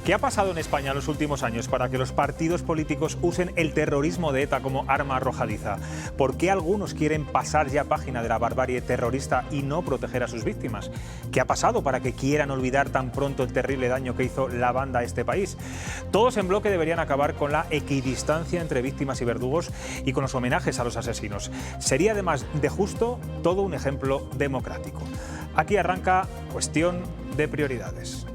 ¿Qué ha pasado en España en los últimos años para que los partidos políticos usen el terrorismo de ETA como arma arrojadiza? ¿Por qué algunos quieren pasar ya página de la barbarie terrorista y no proteger a sus víctimas? ¿Qué ha pasado para que quieran olvidar tan pronto el terrible daño que hizo la banda a este país? Todos en bloque deberían acabar con la equidistancia entre víctimas y verdugos y con los homenajes a los asesinos. Sería además de justo todo un ejemplo democrático. Aquí arranca Cuestión de Prioridades.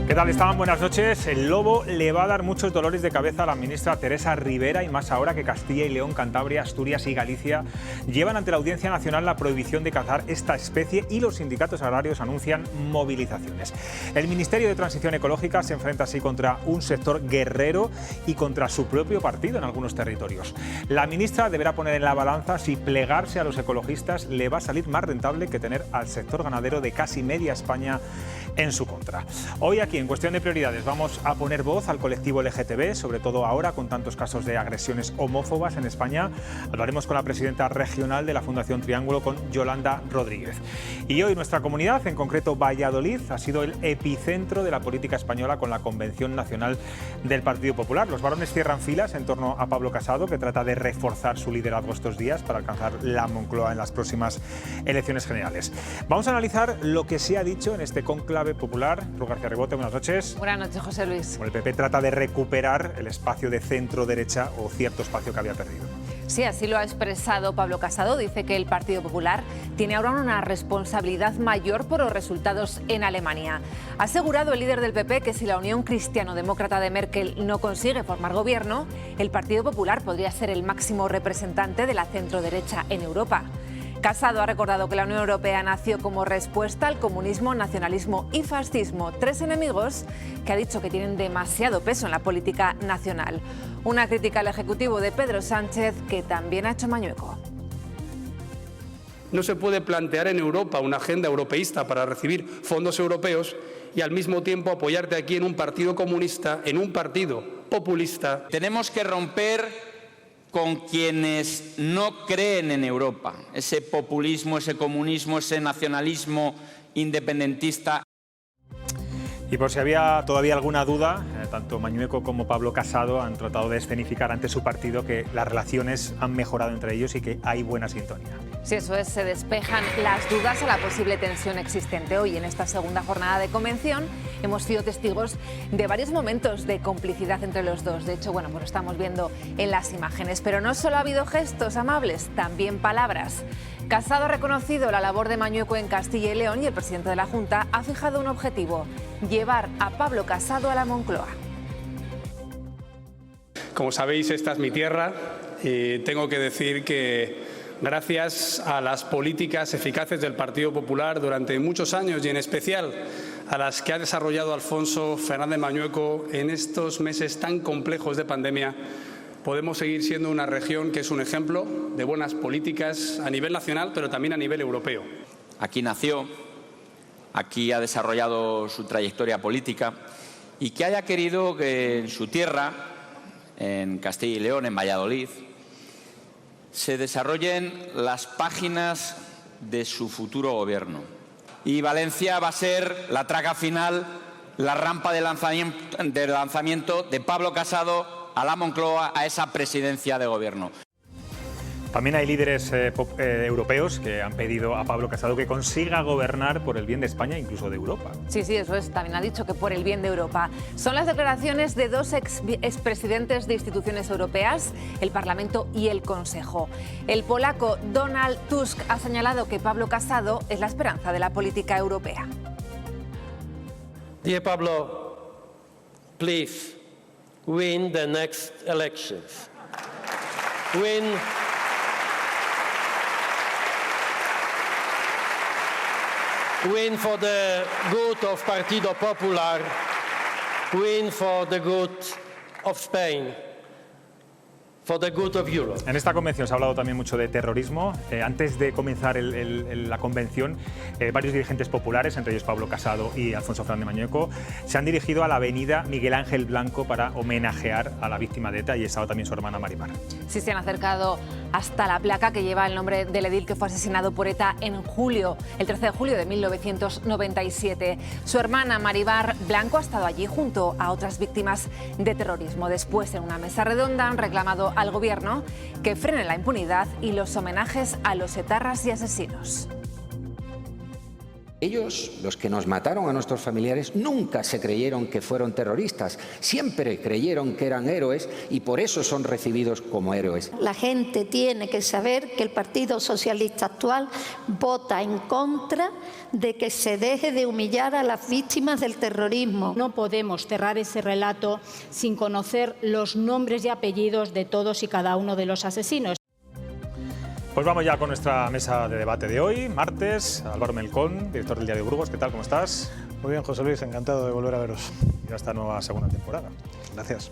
¿Qué tal estaban? Buenas noches. El lobo le va a dar muchos dolores de cabeza a la ministra Teresa Rivera, y más ahora que Castilla y León, Cantabria, Asturias y Galicia llevan ante la Audiencia Nacional la prohibición de cazar esta especie y los sindicatos agrarios anuncian movilizaciones. El Ministerio de Transición Ecológica se enfrenta así contra un sector guerrero y contra su propio partido en algunos territorios. La ministra deberá poner en la balanza si plegarse a los ecologistas le va a salir más rentable que tener al sector ganadero de casi media España en su contra. Hoy aquí en Cuestión de Prioridades vamos a poner voz al colectivo LGTB, sobre todo ahora con tantos casos de agresiones homófobas en España. Hablaremos con la presidenta regional de la Fundación Triángulo, con Yolanda Rodríguez. Y hoy nuestra comunidad, en concreto Valladolid, ha sido el epicentro de la política española con la Convención Nacional del Partido Popular. Los varones cierran filas en torno a Pablo Casado, que trata de reforzar su liderazgo estos días para alcanzar la Moncloa en las próximas elecciones generales. Vamos a analizar lo que se ha dicho en este cónclave popular. Ru García Rebote, buenas noches. Buenas noches, José Luis. Bueno, el PP trata de recuperar el espacio de centro-derecha o cierto espacio que había perdido. Sí, así lo ha expresado Pablo Casado. Dice que el Partido Popular tiene ahora una responsabilidad mayor por los resultados en Alemania. Ha asegurado el líder del PP que si la Unión Cristiano-Demócrata de Merkel no consigue formar gobierno, el Partido Popular podría ser el máximo representante de la centro-derecha en Europa. Casado ha recordado que la Unión Europea nació como respuesta al comunismo, nacionalismo y fascismo, tres enemigos que ha dicho que tienen demasiado peso en la política nacional. Una crítica al Ejecutivo de Pedro Sánchez que también ha hecho Mañueco. No se puede plantear en Europa una agenda europeísta para recibir fondos europeos y al mismo tiempo apoyarte aquí en un partido comunista, en un partido populista. Tenemos que romper con quienes no creen en Europa, ese populismo, ese comunismo, ese nacionalismo independentista. Y por si había todavía alguna duda, tanto Mañueco como Pablo Casado han tratado de escenificar ante su partido que las relaciones han mejorado entre ellos y que hay buena sintonía. Sí, eso es, se despejan las dudas a la posible tensión existente. Hoy, en esta segunda jornada de convención, hemos sido testigos de varios momentos de complicidad entre los dos. De hecho, bueno, pues lo estamos viendo en las imágenes. Pero no solo ha habido gestos amables, también palabras. Casado ha reconocido la labor de Mañueco en Castilla y León y el presidente de la Junta ha fijado un objetivo: llevar a Pablo Casado a la Moncloa. Como sabéis, esta es mi tierra y tengo que decir que gracias a las políticas eficaces del Partido Popular durante muchos años y en especial a las que ha desarrollado Alfonso Fernández Mañueco en estos meses tan complejos de pandemia, podemos seguir siendo una región que es un ejemplo de buenas políticas a nivel nacional, pero también a nivel europeo. Aquí nació, aquí ha desarrollado su trayectoria política y que haya querido que en su tierra, en Castilla y León, en Valladolid, se desarrollen las páginas de su futuro gobierno. Y Valencia va a ser la traca final, la rampa de lanzamiento de Pablo Casado a la Moncloa, a esa presidencia de gobierno. También hay líderes europeos que han pedido a Pablo Casado que consiga gobernar por el bien de España e incluso de Europa. Sí, eso es. También ha dicho que por el bien de Europa. Son las declaraciones de dos expresidentes de instituciones europeas, el Parlamento y el Consejo. El polaco Donald Tusk ha señalado que Pablo Casado es la esperanza de la política europea. Dear Pablo, please win the next elections. Win for the good of Partido Popular, win for the good of Spain. for the good of Europe. En esta convención se ha hablado también mucho de terrorismo. Antes de comenzar la convención, varios dirigentes populares, entre ellos Pablo Casado y Alfonso Fernández Mañueco, se han dirigido a la avenida Miguel Ángel Blanco para homenajear a la víctima de ETA, y estaba también su hermana Marimar. Sí, se han acercado hasta la placa que lleva el nombre del edil que fue asesinado por ETA en julio, el 13 de julio de 1997. Su hermana Marimar Blanco ha estado allí junto a otras víctimas de terrorismo. Después, en una mesa redonda, han reclamado al Gobierno que frene la impunidad y los homenajes a los etarras y asesinos. Ellos, los que nos mataron a nuestros familiares, nunca se creyeron que fueron terroristas, siempre creyeron que eran héroes y por eso son recibidos como héroes. La gente tiene que saber que el Partido Socialista actual vota en contra de que se deje de humillar a las víctimas del terrorismo. No podemos cerrar ese relato sin conocer los nombres y apellidos de todos y cada uno de los asesinos. Pues vamos ya con nuestra mesa de debate de hoy, martes. Álvaro Melcón, director del Diario Burgos. ¿Qué tal? ¿Cómo estás? Muy bien, José Luis, encantado de volver a veros. Y a esta nueva segunda temporada. Gracias.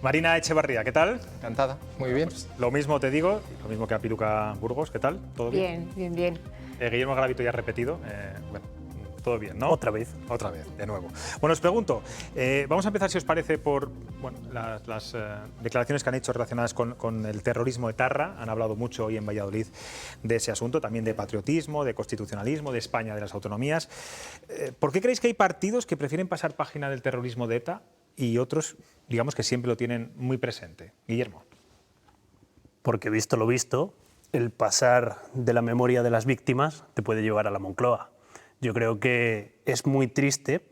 Marina Echevarría, ¿qué tal? Encantada, muy bien. Pues lo mismo te digo, lo mismo que a Piluca Burgos, ¿qué tal? ¿Todo bien? Bien. Guillermo Garavito ya ha repetido, bueno, todo bien, ¿no? Otra vez, de nuevo. Bueno, os pregunto, vamos a empezar, si os parece, por las declaraciones que han hecho relacionadas con el terrorismo etarra. Han hablado mucho hoy en Valladolid de ese asunto, también de patriotismo, de constitucionalismo, de España, de las autonomías. ¿Por qué creéis que hay partidos que prefieren pasar página del terrorismo de ETA y otros, digamos, que siempre lo tienen muy presente? Guillermo. Porque, visto lo visto, el pasar de la memoria de las víctimas te puede llevar a la Moncloa. Yo creo que es muy triste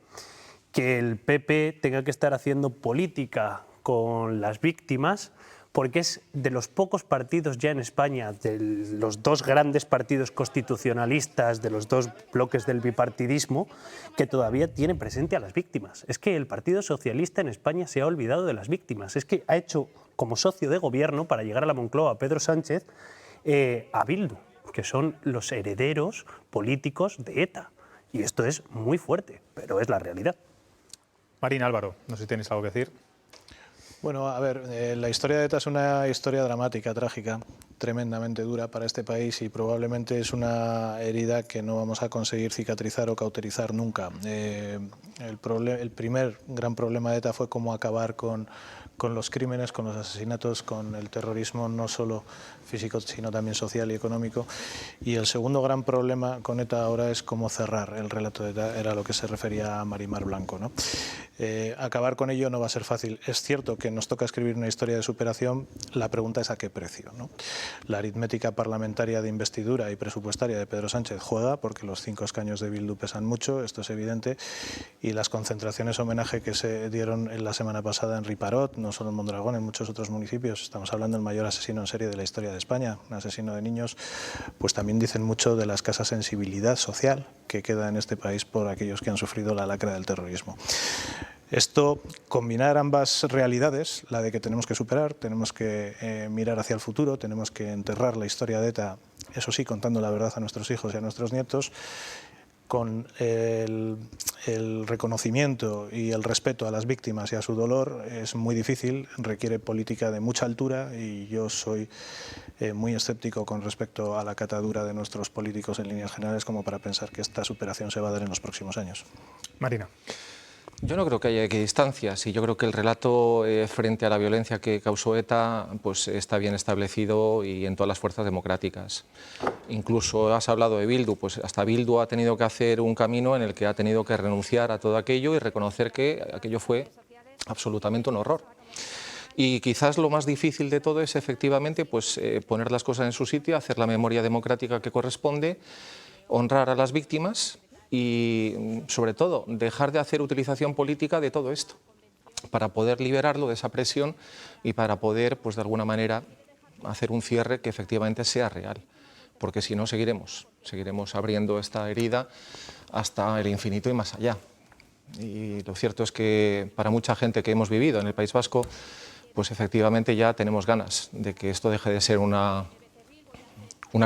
que el PP tenga que estar haciendo política con las víctimas, porque es de los pocos partidos ya en España, de los dos grandes partidos constitucionalistas, de los dos bloques del bipartidismo, que todavía tiene presente a las víctimas. Es que el Partido Socialista en España se ha olvidado de las víctimas. Es que ha hecho como socio de gobierno, para llegar a la Moncloa, a Pedro Sánchez, a Bildu, que son los herederos políticos de ETA. Y esto es muy fuerte, pero es la realidad. Marina, Álvaro, no sé si tienes algo que decir. Bueno, a ver, la historia de ETA es una historia dramática, trágica, tremendamente dura para este país y probablemente es una herida que no vamos a conseguir cicatrizar o cauterizar nunca. El primer gran problema de ETA fue cómo acabar con los crímenes, con los asesinatos, con el terrorismo no solo físico sino también social y económico. Y el segundo gran problema con ETA ahora es cómo cerrar el relato de ETA, era lo que se refería a Marimar Blanco, ¿no? Acabar con ello no va a ser fácil. Es cierto que nos toca escribir una historia de superación, la pregunta es a qué precio, ¿no? La aritmética parlamentaria de investidura y presupuestaria de Pedro Sánchez juega, porque los 5 escaños de Bildu pesan mucho, esto es evidente, y las concentraciones homenaje que se dieron en la semana pasada en Riparot, no solo en Mondragón, en muchos otros municipios, estamos hablando del mayor asesino en serie de la historia de España, un asesino de niños, pues también dicen mucho de la escasa sensibilidad social que queda en este país por aquellos que han sufrido la lacra del terrorismo. Esto, combinar ambas realidades, la de que tenemos que superar, tenemos que mirar hacia el futuro, tenemos que enterrar la historia de ETA, eso sí, contando la verdad a nuestros hijos y a nuestros nietos, con el reconocimiento y el respeto a las víctimas y a su dolor, es muy difícil, requiere política de mucha altura y yo soy muy escéptico con respecto a la catadura de nuestros políticos en líneas generales como para pensar que esta superación se va a dar en los próximos años. Marina. Yo no creo que haya equidistancias y yo creo que el relato frente a la violencia que causó ETA pues, está bien establecido y en todas las fuerzas democráticas. Incluso has hablado de Bildu, pues hasta Bildu ha tenido que hacer un camino en el que ha tenido que renunciar a todo aquello y reconocer que aquello fue absolutamente un horror. Y quizás lo más difícil de todo es efectivamente pues, poner las cosas en su sitio, hacer la memoria democrática que corresponde, honrar a las víctimas y, sobre todo, dejar de hacer utilización política de todo esto para poder liberarlo de esa presión y para poder, pues, de alguna manera, hacer un cierre que efectivamente sea real. Porque si no, seguiremos abriendo esta herida hasta el infinito y más allá. Y lo cierto es que para mucha gente que hemos vivido en el País Vasco, pues efectivamente ya tenemos ganas de que esto deje de ser una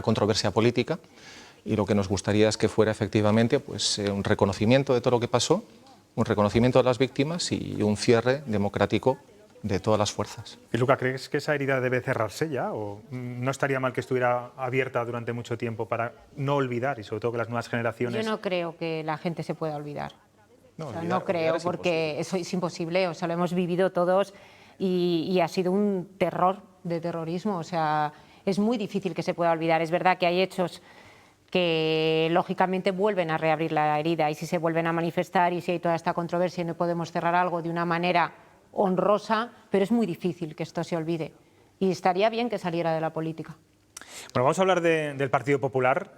controversia política. Y lo que nos gustaría es que fuera efectivamente pues, un reconocimiento de todo lo que pasó, un reconocimiento de las víctimas y un cierre democrático de todas las fuerzas. ¿Y Luca, crees que esa herida debe cerrarse ya? ¿O no estaría mal que estuviera abierta durante mucho tiempo para no olvidar y sobre todo que las nuevas generaciones... Yo no creo que la gente se pueda olvidar. No creo, olvidar porque eso es imposible. O sea, lo hemos vivido todos y ha sido un terror de terrorismo. O sea, es muy difícil que se pueda olvidar. Es verdad que hay hechos que lógicamente vuelven a reabrir la herida, y si se vuelven a manifestar y si hay toda esta controversia y no podemos cerrar algo de una manera honrosa, pero es muy difícil que esto se olvide y estaría bien que saliera de la política. Bueno, vamos a hablar del Partido Popular.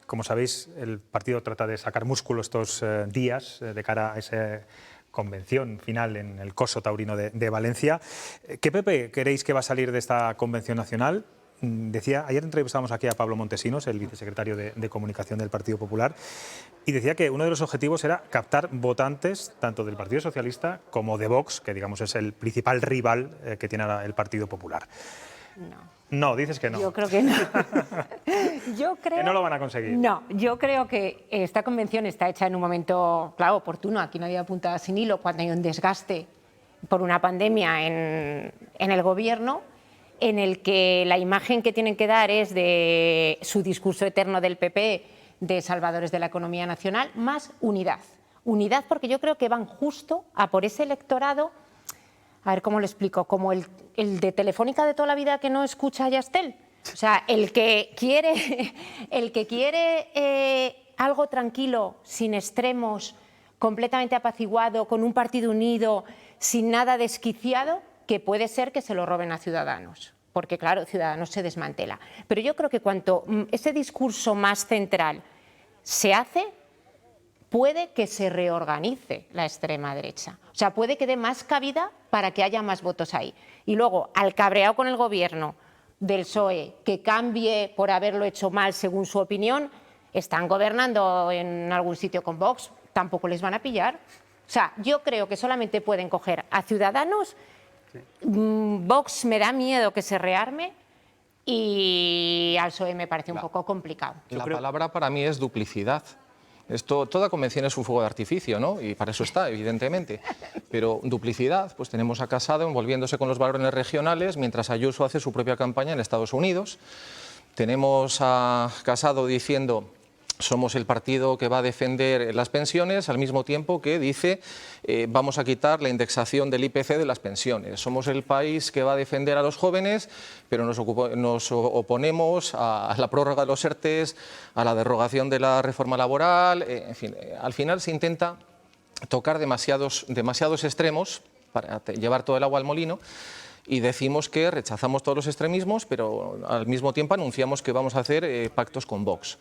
Como sabéis, el partido trata de sacar músculo estos días de cara a esa convención final en el Coso Taurino de Valencia. ¿Qué PP queréis que va a salir de esta convención nacional? Decía, ayer entrevistamos aquí a Pablo Montesinos, el vicesecretario de Comunicación del Partido Popular, y decía que uno de los objetivos era captar votantes tanto del Partido Socialista como de Vox, que digamos es el principal rival que tiene ahora el Partido Popular. No, dices que no. Yo creo que no. Yo creo que no lo van a conseguir. No, yo creo que esta convención está hecha en un momento, claro, oportuno. Aquí nadie apunta sin hilo cuando hay un desgaste por una pandemia en el gobierno, en el que la imagen que tienen que dar es de su discurso eterno del PP de salvadores de la economía nacional, más unidad. Unidad porque yo creo que van justo a por ese electorado, a ver cómo lo explico, como el de Telefónica de toda la vida que no escucha a Yastel. O sea, el que quiere algo tranquilo, sin extremos, completamente apaciguado, con un partido unido, sin nada desquiciado, que puede ser que se lo roben a Ciudadanos, porque claro, Ciudadanos se desmantela. Pero yo creo que cuanto ese discurso más central se hace, puede que se reorganice la extrema derecha. O sea, puede que dé más cabida para que haya más votos ahí. Y luego, al cabreado con el gobierno del PSOE, que cambie por haberlo hecho mal según su opinión, están gobernando en algún sitio con Vox, tampoco les van a pillar. O sea, yo creo que solamente pueden coger a Ciudadanos. Vox me da miedo que se rearme y al PSOE me parece un poco complicado. La palabra para mí es duplicidad. Toda convención es un fuego de artificio, ¿no? Y para eso está, evidentemente. Pero duplicidad, pues tenemos a Casado envolviéndose con los varones regionales mientras Ayuso hace su propia campaña en Estados Unidos. Tenemos a Casado diciendo: somos el partido que va a defender las pensiones, al mismo tiempo que dice vamos a quitar la indexación del IPC de las pensiones. Somos el país que va a defender a los jóvenes, pero nos oponemos a la prórroga de los ERTEs, a la derogación de la reforma laboral. En fin, al final se intenta tocar demasiados extremos para llevar todo el agua al molino. Y decimos que rechazamos todos los extremismos, pero al mismo tiempo anunciamos que vamos a hacer pactos con Vox.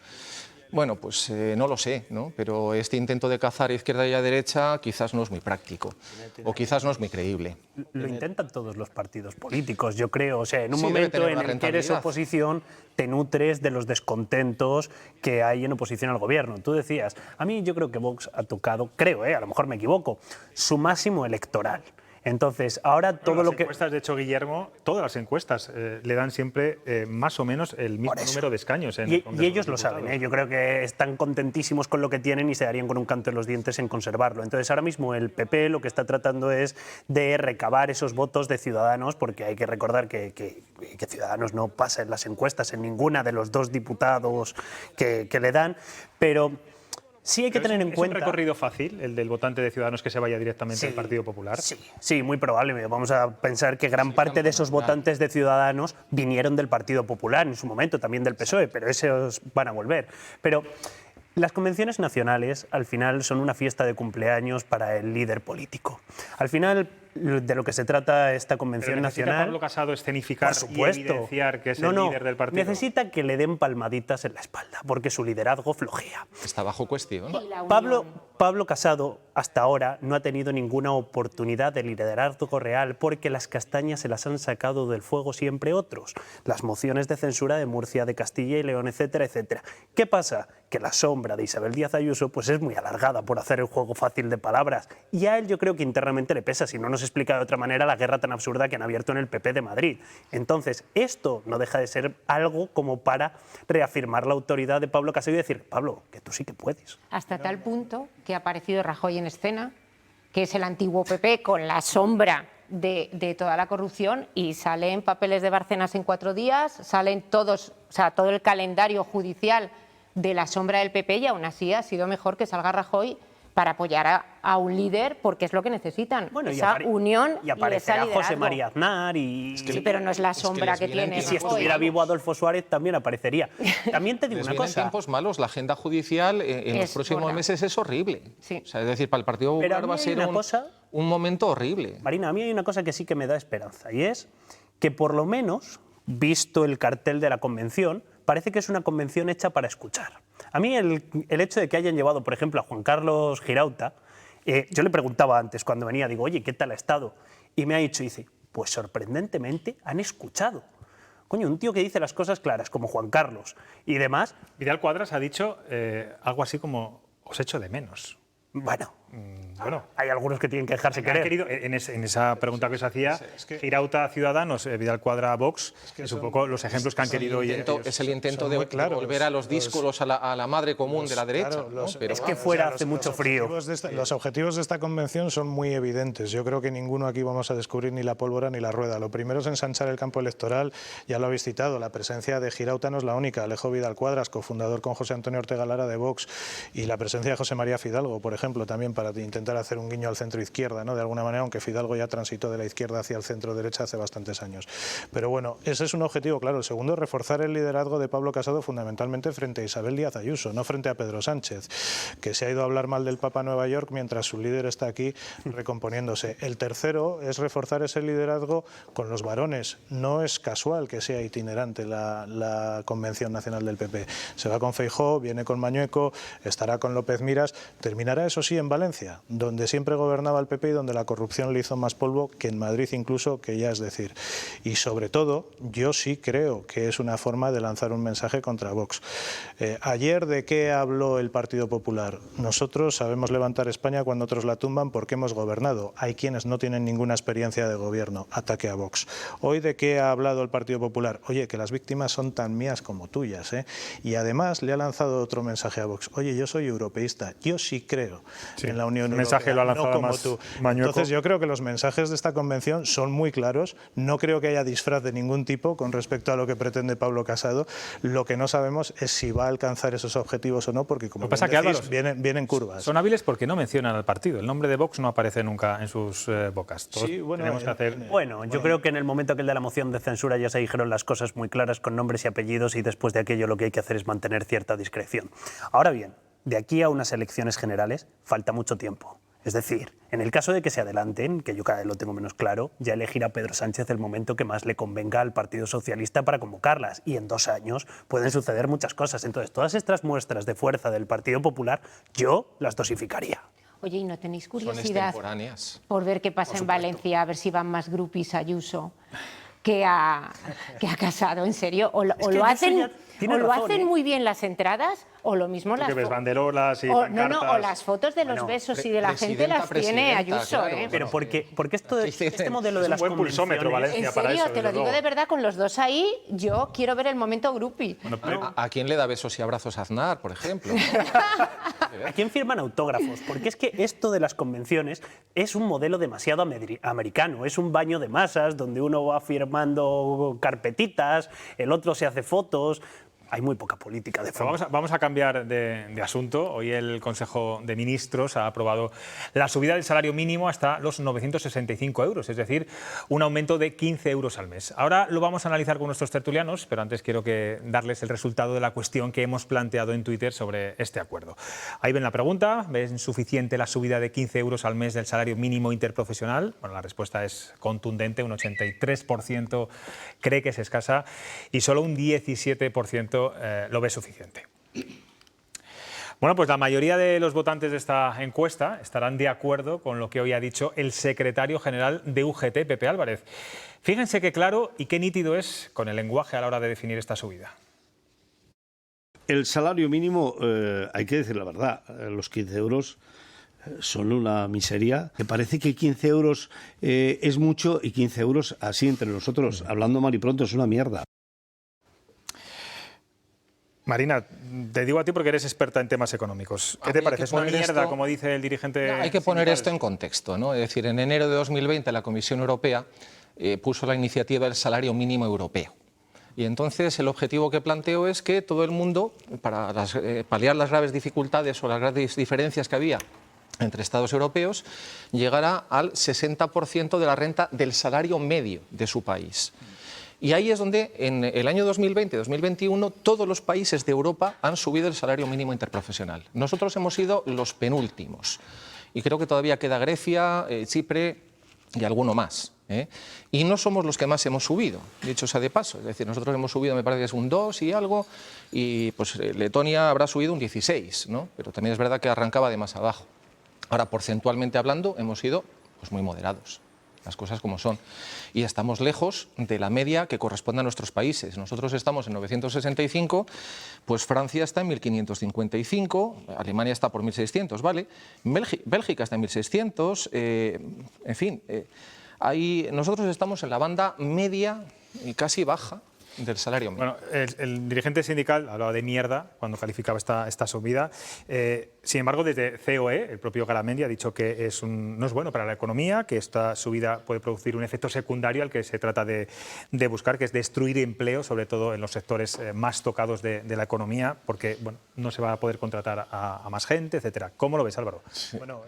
Bueno, pues no lo sé, ¿no? Pero este intento de cazar a izquierda y a derecha quizás no es muy práctico o quizás no es muy creíble. Lo intentan todos los partidos políticos, yo creo. O sea, en un momento en el que eres oposición, te nutres de los descontentos que hay en oposición al gobierno. Tú decías, a mí yo creo que Vox ha tocado, creo, a lo mejor me equivoco, su máximo electoral. Entonces, ahora todo lo que... Las encuestas, de hecho, Guillermo, todas las encuestas le dan siempre más o menos el mismo número de escaños. Y ellos lo saben, ¿eh? Yo creo que están contentísimos con lo que tienen y se darían con un canto en los dientes en conservarlo. Entonces, ahora mismo el PP lo que está tratando es de recabar esos votos de Ciudadanos, porque hay que recordar que Ciudadanos no pasa en las encuestas en ninguna de los 2 diputados que le dan, pero... Sí hay que tener en cuenta... ¿Es un recorrido fácil el del votante de Ciudadanos que se vaya directamente al Partido Popular? Sí, muy probable. Vamos a pensar que gran parte de esos votantes de Ciudadanos vinieron del Partido Popular en su momento, también del PSOE, pero esos van a volver. Pero las convenciones nacionales al final son una fiesta de cumpleaños para el líder político. Al final de lo que se trata esta convención nacional... Pablo Casado escenificar y evidenciar que es el líder del partido. Necesita que le den palmaditas en la espalda, porque su liderazgo flojea. Está bajo cuestión. Pablo Casado hasta ahora no ha tenido ninguna oportunidad de liderazgo real porque las castañas se las han sacado del fuego siempre otros. Las mociones de censura de Murcia, de Castilla y León, etcétera, etcétera. ¿Qué pasa? Que la sombra de Isabel Díaz Ayuso pues es muy alargada por hacer el juego fácil de palabras. Y a él yo creo que internamente le pesa, si no nos explica de otra manera la guerra tan absurda que han abierto en el PP de Madrid. Entonces, esto no deja de ser algo como para reafirmar la autoridad de Pablo Casado y decir, Pablo, que tú sí que puedes. Hasta tal punto que ha aparecido Rajoy en escena, que es el antiguo PP con la sombra de toda la corrupción y salen papeles de Bárcenas en 4 días, salen todos, o sea, todo el calendario judicial de la sombra del PP y aún así ha sido mejor que salga Rajoy para apoyar a un líder porque es lo que necesitan, esa unión y aparecerá ese José María Aznar sí, pero no es la sombra que tiene. Y si estuviera vivo Adolfo Suárez también aparecería. También te digo una cosa. Vienen tiempos malos, la agenda judicial en los próximos meses es horrible. Sí. O sea, es decir, para el Partido Popular va a ser un momento horrible. Marina, a mí hay una cosa que sí que me da esperanza y es que por lo menos, visto el cartel de la convención, parece que es una convención hecha para escuchar. A mí el hecho de que hayan llevado, por ejemplo, a Juan Carlos Girauta, yo le preguntaba antes cuando venía, digo, oye, ¿qué tal ha estado? Y me ha dicho, dice, pues sorprendentemente han escuchado. Coño, un tío que dice las cosas claras, como Juan Carlos y demás. Vidal Quadras ha dicho algo así como, os echo de menos. Bueno, hay algunos que tienen que dejarse querer. Querido, en esa pregunta que se hacía, Girauta Ciudadanos, Vidal Quadra Vox, es un poco los ejemplos que han querido. Es el intento de volver a los discos, a la madre común de la derecha. Claro, ¿no? Pero es que fuera hace mucho frío. Los objetivos de esta convención son muy evidentes. Yo creo que ninguno aquí vamos a descubrir ni la pólvora ni la rueda. Lo primero es ensanchar el campo electoral, ya lo habéis citado, la presencia de Girauta no es la única. Alejo Vidal Quadras, cofundador con José Antonio Ortega Lara de Vox, y la presencia de José María Fidalgo, por ejemplo, también para intentar hacer un guiño al centro izquierda, ¿no? De alguna manera, aunque Fidalgo ya transitó de la izquierda hacia el centro derecha hace bastantes años. Pero bueno, ese es un objetivo claro. El segundo, reforzar el liderazgo de Pablo Casado fundamentalmente frente a Isabel Díaz Ayuso, no frente a Pedro Sánchez, que se ha ido a hablar mal del Papa en Nueva York mientras su líder está aquí recomponiéndose. El tercero es reforzar ese liderazgo con los varones. No es casual que sea itinerante la Convención Nacional del PP. Se va con Feijóo, viene con Mañueco, estará con López Miras, terminará eso sí en Valencia, donde siempre gobernaba el PP y donde la corrupción le hizo más polvo que en Madrid incluso, que ya es decir. Y sobre todo, yo sí creo que es una forma de lanzar un mensaje contra Vox. Ayer, ¿de qué habló el Partido Popular? Nosotros sabemos levantar España cuando otros la tumban porque hemos gobernado. Hay quienes no tienen ninguna experiencia de gobierno. Ataque a Vox. Hoy, ¿de qué ha hablado el Partido Popular? Oye, que las víctimas son tan mías como tuyas, ¿eh? Y además le ha lanzado otro mensaje a Vox. Oye, yo soy europeísta. Yo sí creo en la Unión Europea. Mensaje lo ha lanzado no como más tú. Mañueco. Entonces yo creo que los mensajes de esta convención son muy claros. No creo que haya disfraz de ningún tipo con respecto a lo que pretende Pablo Casado. Lo que no sabemos es si va a alcanzar esos objetivos o no, porque como pasa bien que, decís, Álvaro, vienen curvas. Son hábiles porque no mencionan al partido. El nombre de Vox no aparece nunca en sus bocas. Todos tenemos que hacer... Bueno, yo creo que en el momento que el de la moción de censura ya se dijeron las cosas muy claras con nombres y apellidos y después de aquello lo que hay que hacer es mantener cierta discreción. Ahora bien, de aquí a unas elecciones generales falta mucho tiempo. Es decir, en el caso de que se adelanten, que yo cada vez lo tengo menos claro, ya elegirá Pedro Sánchez el momento que más le convenga al Partido Socialista para convocarlas. Y en 2 años pueden suceder muchas cosas. Entonces, todas estas muestras de fuerza del Partido Popular, yo las dosificaría. Oye, ¿y no tenéis Son curiosidad extemporáneas. por ver qué pasa en Valencia, a ver si van más grupis a Ayuso que ha Casado? ¿En serio? ¿O lo hacen muy bien las entradas? O lo mismo las ves banderolas y o pancartas. las fotos de los besos y de la gente las tiene Ayuso, claro, Pero porque este modelo de las un buen pulsómetro, Valencia, en para serio, eso, te lo desde digo luego. de verdad, con los dos ahí, yo quiero ver el momento grupi. ¿A quién le da besos y abrazos a Aznar, por ejemplo? ¿A quién firman autógrafos? Porque es que esto de las convenciones es un modelo demasiado americano, es un baño de masas donde uno va firmando carpetitas, el otro se hace fotos. Hay muy poca política de fondo. Vamos a cambiar de asunto. Hoy el Consejo de Ministros ha aprobado la subida del salario mínimo hasta los 965 euros, es decir, un aumento de 15 euros al mes. Ahora lo vamos a analizar con nuestros tertulianos, pero antes quiero darles el resultado de la cuestión que hemos planteado en Twitter sobre este acuerdo. Ahí ven la pregunta: ¿ven suficiente la subida de 15 euros al mes del salario mínimo interprofesional? Bueno, la respuesta es contundente, un 83% cree que es escasa y solo un 17% lo ve suficiente. Bueno, pues la mayoría de los votantes de esta encuesta estarán de acuerdo con lo que hoy ha dicho el secretario general de UGT, Pepe Álvarez. Fíjense qué claro y qué nítido es con el lenguaje a la hora de definir esta subida. El salario mínimo, hay que decir la verdad, los 15 euros son una miseria. Me parece que 15 euros es mucho y 15 euros, así entre nosotros, hablando mal y pronto, es una mierda. Marina, te digo a ti porque eres experta en temas económicos. ¿Qué te parece? ¿Es una mierda, como dice el dirigente? No, hay que poner esto en contexto, ¿no? Es decir, en enero de 2020 la Comisión Europea puso la iniciativa del salario mínimo europeo. Y entonces el objetivo que planteó es que todo el mundo, para paliar las graves dificultades o las graves diferencias que había entre Estados europeos, llegara al 60% de la renta del salario medio de su país. Y ahí es donde en el año 2020-2021 todos los países de Europa han subido el salario mínimo interprofesional. Nosotros hemos sido los penúltimos y creo que todavía queda Grecia, Chipre y alguno más. Y no somos los que más hemos subido, dicho sea de paso. Es decir, nosotros hemos subido, me parece que es un 2 y algo, y pues Letonia habrá subido un 16, ¿no? Pero también es verdad que arrancaba de más abajo. Ahora, porcentualmente hablando, hemos sido pues, muy moderados. Las cosas como son. Y estamos lejos de la media que corresponde a nuestros países. Nosotros estamos en 965, pues Francia está en 1555, Alemania está por 1600, ¿vale? Bélgica está en 1600, en fin, nosotros estamos en la banda media y casi baja del salario mínimo. Bueno, el dirigente sindical hablaba de mierda cuando calificaba esta subida. Sin embargo, desde COE, el propio Garamendi ha dicho que no es bueno para la economía, que esta subida puede producir un efecto secundario al que se trata de buscar, que es destruir empleo, sobre todo en los sectores más tocados de la economía, porque bueno, no se va a poder contratar a más gente, etcétera. ¿Cómo lo ves, Álvaro? Sí. Bueno,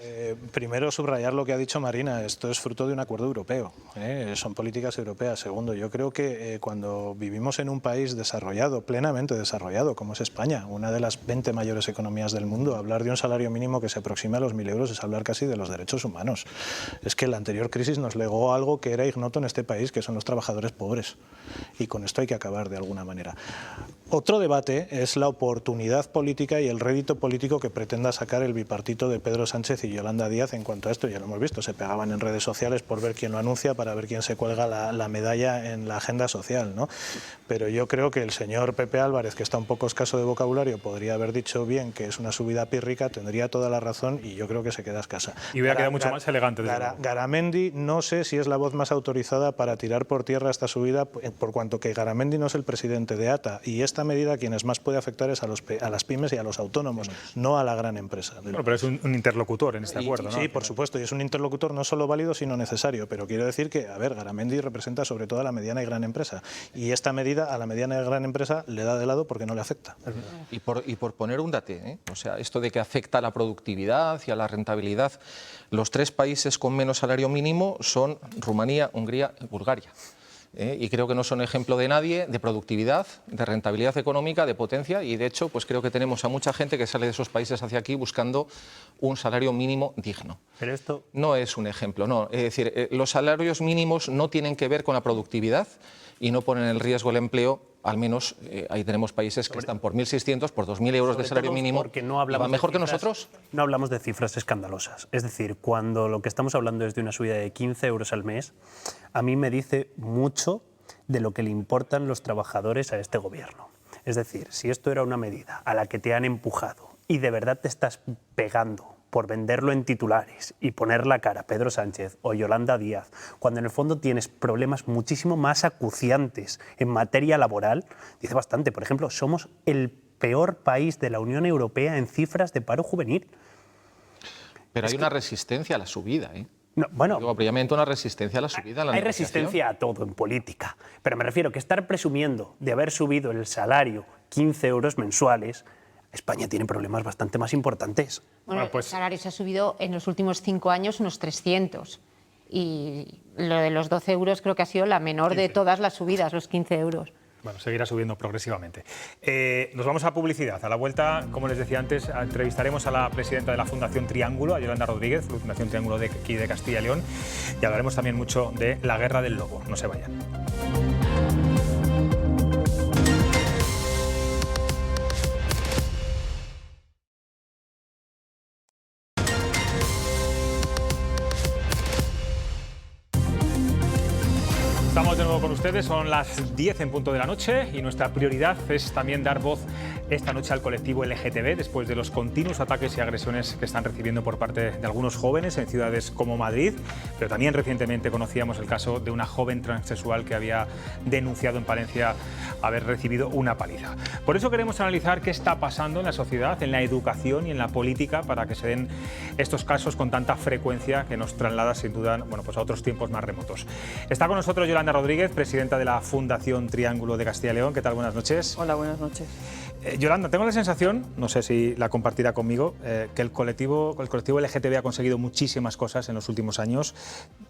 primero subrayar lo que ha dicho Marina. Esto es fruto de un acuerdo europeo. Son políticas europeas. Segundo, yo creo que cuando vivimos en un país desarrollado, plenamente desarrollado, como es España, una de las 20 mayores economías del mundo, hablar de un salario mínimo que se aproxime a los 1.000 euros es hablar casi de los derechos humanos. Es que la anterior crisis nos legó algo que era ignoto en este país, que son los trabajadores pobres. Y con esto hay que acabar de alguna manera. Otro debate es la oportunidad política y el rédito político que pretenda sacar el bipartito de Pedro Sánchez y Yolanda Díaz en cuanto a esto. Ya lo hemos visto, se pegaban en redes sociales por ver quién lo anuncia, para ver quién se cuelga la medalla en la agenda social, ¿no? Pero yo creo que el señor Pepe Álvarez, que está un poco escaso de vocabulario, podría haber dicho bien que es una subida pírrica, tendría toda la razón y yo creo que se queda escasa. Y hubiera quedado mucho más elegante. Garamendi no sé si es la voz más autorizada para tirar por tierra esta subida, por cuanto que Garamendi no es el presidente de ATA y esta medida quienes más puede afectar es a las pymes y a los autónomos, no a la gran empresa. Bueno, pero es un interlocutor en este acuerdo, ¿no? Sí, por supuesto, y es un interlocutor no solo válido sino necesario, pero quiero decir que, a ver, Garamendi representa sobre todo a la mediana y gran empresa y esta medida a la mediana y gran empresa le da de lado porque no le afecta. Y por poner un date, o sea, esto de que afecta a la productividad y a la rentabilidad, los 3 países con menos salario mínimo son Rumanía, Hungría y Bulgaria. Y creo que no son ejemplo de nadie, de productividad, de rentabilidad económica, de potencia, y de hecho pues creo que tenemos a mucha gente que sale de esos países hacia aquí buscando un salario mínimo digno. Pero esto no es un ejemplo, no. Es decir, los salarios mínimos no tienen que ver con la productividad y no ponen en riesgo el empleo. Al menos ahí tenemos países que están por 1.600, por 2.000 euros de salario mínimo. Porque no hablamos ¿va mejor que nosotros? No hablamos de cifras escandalosas. Es decir, cuando lo que estamos hablando es de una subida de 15 euros al mes, a mí me dice mucho de lo que le importan los trabajadores a este gobierno. Es decir, si esto era una medida a la que te han empujado y de verdad te estás pegando por venderlo en titulares y poner la cara a Pedro Sánchez o Yolanda Díaz, cuando en el fondo tienes problemas muchísimo más acuciantes en materia laboral, dice bastante. Por ejemplo, somos el peor país de la Unión Europea en cifras de paro juvenil. Pero hay una resistencia a la subida, ¿eh? No, bueno, digo, previamente una resistencia a la subida. Hay resistencia a todo en política, pero me refiero que estar presumiendo de haber subido el salario 15 euros mensuales, España tiene problemas bastante más importantes. Bueno, el salario se ha subido en los últimos 5 años unos 300 y lo de los 12 euros creo que ha sido la menor de todas las subidas, los 15 euros. Bueno, seguirá subiendo progresivamente. Nos vamos a publicidad. A la vuelta, como les decía antes, entrevistaremos a la presidenta de la Fundación Triángulo, a Yolanda Rodríguez, Fundación Triángulo de aquí de Castilla y León, y hablaremos también mucho de la guerra del lobo. No se vayan. Estamos de nuevo con ustedes, son las 10 en punto de la noche y nuestra prioridad es también dar voz esta noche al colectivo LGTB después de los continuos ataques y agresiones que están recibiendo por parte de algunos jóvenes en ciudades como Madrid, pero también recientemente conocíamos el caso de una joven transexual que había denunciado en Palencia haber recibido una paliza. Por eso queremos analizar qué está pasando en la sociedad, en la educación y en la política para que se den estos casos con tanta frecuencia que nos traslada sin duda pues a otros tiempos más remotos. Está con nosotros Yolanda Rodríguez, presidenta de la Fundación Triángulo de Castilla y León. ¿Qué tal? Buenas noches. Hola, buenas noches. Yolanda, tengo la sensación, no sé si la compartirá conmigo, que el colectivo LGTB ha conseguido muchísimas cosas en los últimos años.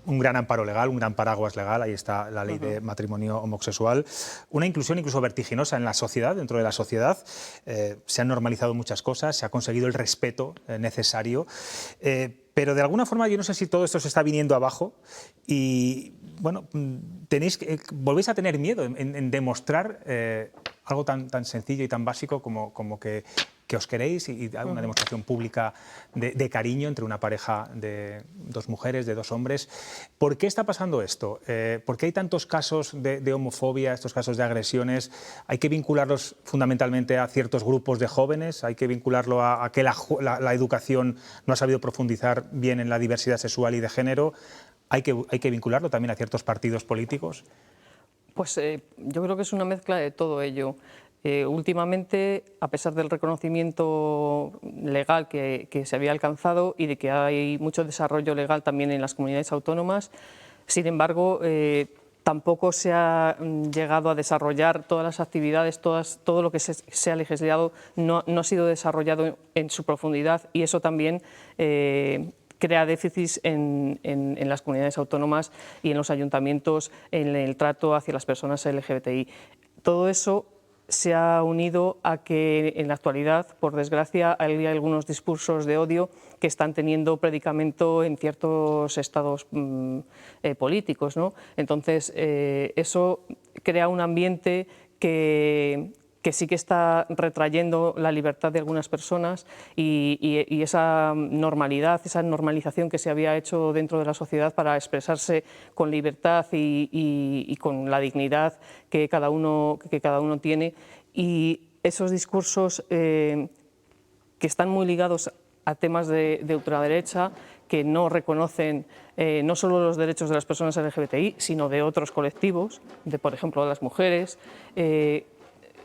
Un gran amparo legal, un gran paraguas legal, ahí está la ley de matrimonio homosexual. Una inclusión incluso vertiginosa en la sociedad, dentro de la sociedad. Se han normalizado muchas cosas, se ha conseguido el respeto necesario. Pero de alguna forma yo no sé si todo esto se está viniendo abajo y bueno, volvéis a tener miedo en demostrar algo tan sencillo y tan básico como que os queréis y una demostración pública de cariño entre una pareja de dos mujeres, de dos hombres. ¿Por qué está pasando esto? ¿Por qué hay tantos casos de homofobia, estos casos de agresiones? ¿Hay que vincularlos fundamentalmente a ciertos grupos de jóvenes? ¿Hay que vincularlo a que la educación no ha sabido profundizar bien en la diversidad sexual y de género? ¿Hay que vincularlo también a ciertos partidos políticos? Pues yo creo que es una mezcla de todo ello. Últimamente, a pesar del reconocimiento legal que se había alcanzado y de que hay mucho desarrollo legal también en las comunidades autónomas, sin embargo, tampoco se ha llegado a desarrollar todas las actividades, todo lo que se ha legislado no ha sido desarrollado en su profundidad y eso también crea déficits en las comunidades autónomas y en los ayuntamientos en el trato hacia las personas LGBTI. Todo eso se ha unido a que en la actualidad, por desgracia, hay algunos discursos de odio que están teniendo predicamento en ciertos estados políticos, ¿no? Entonces, eso crea un ambiente que sí que está retrayendo la libertad de algunas personas y esa normalidad, esa normalización que se había hecho dentro de la sociedad para expresarse con libertad y con la dignidad que cada uno tiene. Y esos discursos que están muy ligados a temas de ultraderecha, que no reconocen no solo los derechos de las personas LGBTI, sino de otros colectivos, por ejemplo, de las mujeres,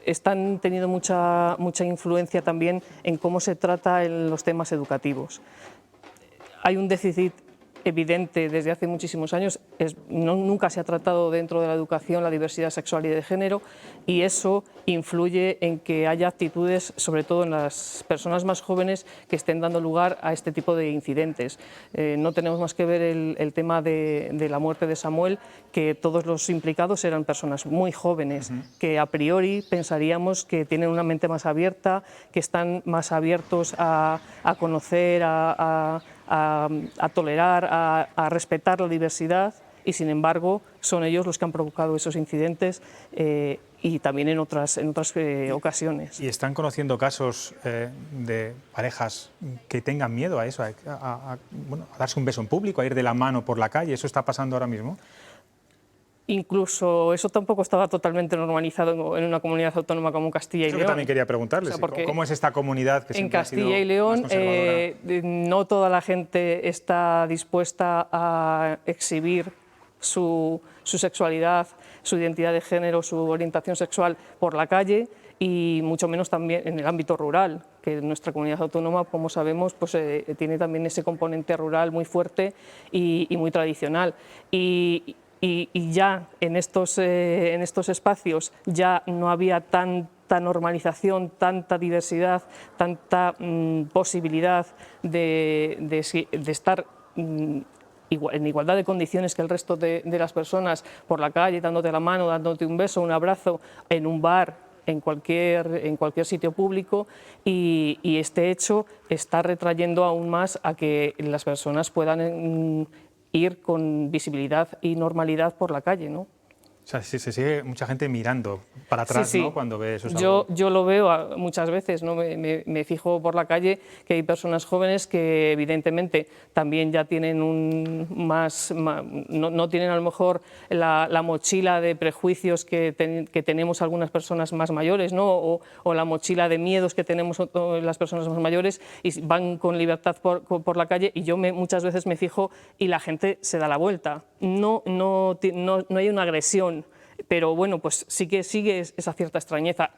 están teniendo mucha influencia también en cómo se trata en los temas educativos. Hay un déficit evidente desde hace muchísimos años, nunca se ha tratado dentro de la educación la diversidad sexual y de género y eso influye en que haya actitudes, sobre todo en las personas más jóvenes, que estén dando lugar a este tipo de incidentes. No tenemos más que ver el tema de la muerte de Samuel, que todos los implicados eran personas muy jóvenes, que a priori pensaríamos que tienen una mente más abierta, que están más abiertos a conocer, a tolerar, a respetar la diversidad y sin embargo son ellos los que han provocado esos incidentes y también en otras ocasiones. ¿Y están conociendo casos de parejas que tengan miedo a eso, a darse un beso en público, a ir de la mano por la calle? ¿Eso está pasando ahora mismo? Incluso eso tampoco estaba totalmente normalizado en una comunidad autónoma como Castilla y León. Yo también quería preguntarles, ¿cómo es esta comunidad que en Castilla y León no toda la gente está dispuesta a exhibir su sexualidad, su identidad de género, su orientación sexual por la calle y mucho menos también en el ámbito rural, que nuestra comunidad autónoma, como sabemos, pues, tiene también ese componente rural muy fuerte y muy tradicional. Y ya en estos espacios ya no había tanta normalización, tanta diversidad, tanta posibilidad de estar en igualdad de condiciones que el resto de las personas por la calle, dándote la mano, dándote un beso, un abrazo, en un bar, en cualquier sitio público y este hecho está retrayendo aún más a que las personas puedan ir con visibilidad y normalidad por la calle, ¿no? O sea, sí, se sigue mucha gente mirando para atrás, sí, sí. ¿no?, cuando ve sus Yo lo veo muchas veces, ¿no? Me fijo por la calle que hay personas jóvenes que evidentemente también ya tienen no tienen a lo mejor la mochila de prejuicios que tenemos algunas personas más mayores, ¿no? o la mochila de miedos que tenemos las personas más mayores, y van con libertad por la calle, y yo muchas veces me fijo y la gente se da la vuelta. No hay una agresión, pero bueno, pues sí que sigue esa cierta extrañeza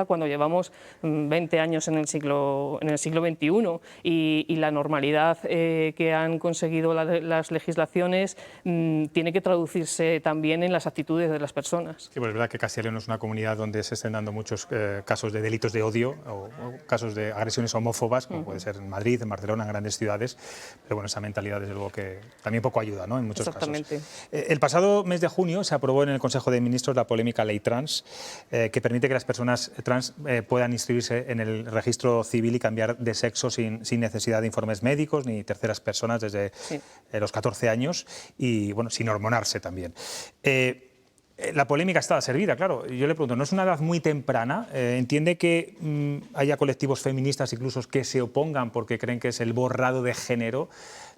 cuando llevamos 20 años en el siglo XXI y la normalidad que han conseguido las legislaciones tiene que traducirse también en las actitudes de las personas. Sí, pues es verdad que Castilla y León es una comunidad donde se están dando muchos casos de delitos de odio o casos de agresiones homófobas, como puede ser en Madrid, en Barcelona, en grandes ciudades, pero bueno, esa mentalidad desde luego que también poco ayuda, ¿no?, en muchos Exactamente. casos. El pasado mes de junio se aprobó en el Consejo de Ministros la polémica Ley Trans, que permite que las personas trans puedan inscribirse en el registro civil y cambiar de sexo sin necesidad de informes médicos ni terceras personas desde los 14 años y bueno, sin hormonarse también. La polémica está servida, claro. Yo le pregunto, ¿no es una edad muy temprana? ¿Entiende que haya colectivos feministas incluso que se opongan porque creen que es el borrado de género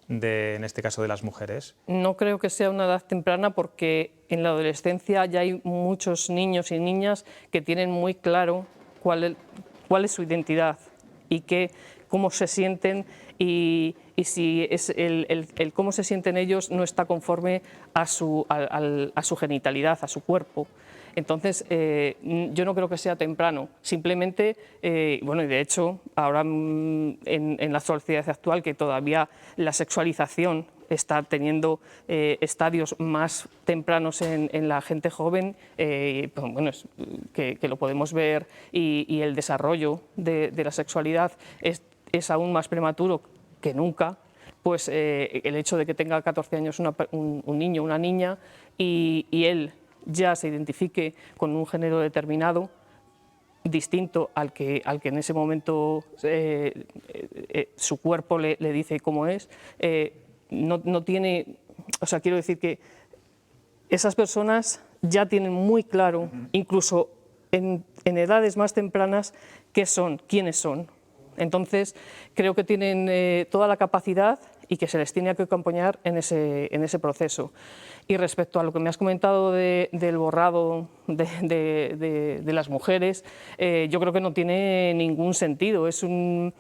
en este caso de las mujeres? No creo que sea una edad temprana, porque en la adolescencia ya hay muchos niños y niñas que tienen muy claro cuál es su identidad y cómo se sienten, y si es el cómo se sienten ellos no está conforme a su genitalidad, a su cuerpo. Entonces, yo no creo que sea temprano, simplemente, bueno, y de hecho, ahora en la sociedad actual, que todavía la sexualización está teniendo estadios más tempranos en la gente joven, pues bueno, que lo podemos ver, y el desarrollo de la sexualidad es aún más prematuro que nunca. Pues el hecho de que tenga 14 años un niño o una niña y él ya se identifique con un género determinado, distinto al que en ese momento su cuerpo le dice cómo es, no tiene, o sea, quiero decir que esas personas ya tienen muy claro, incluso en edades más tempranas, quiénes son. Entonces, creo que tienen toda la capacidad y que se les tiene que acompañar en ese proceso. Y respecto a lo que me has comentado del borrado de las mujeres, yo creo que no tiene ningún sentido. Es una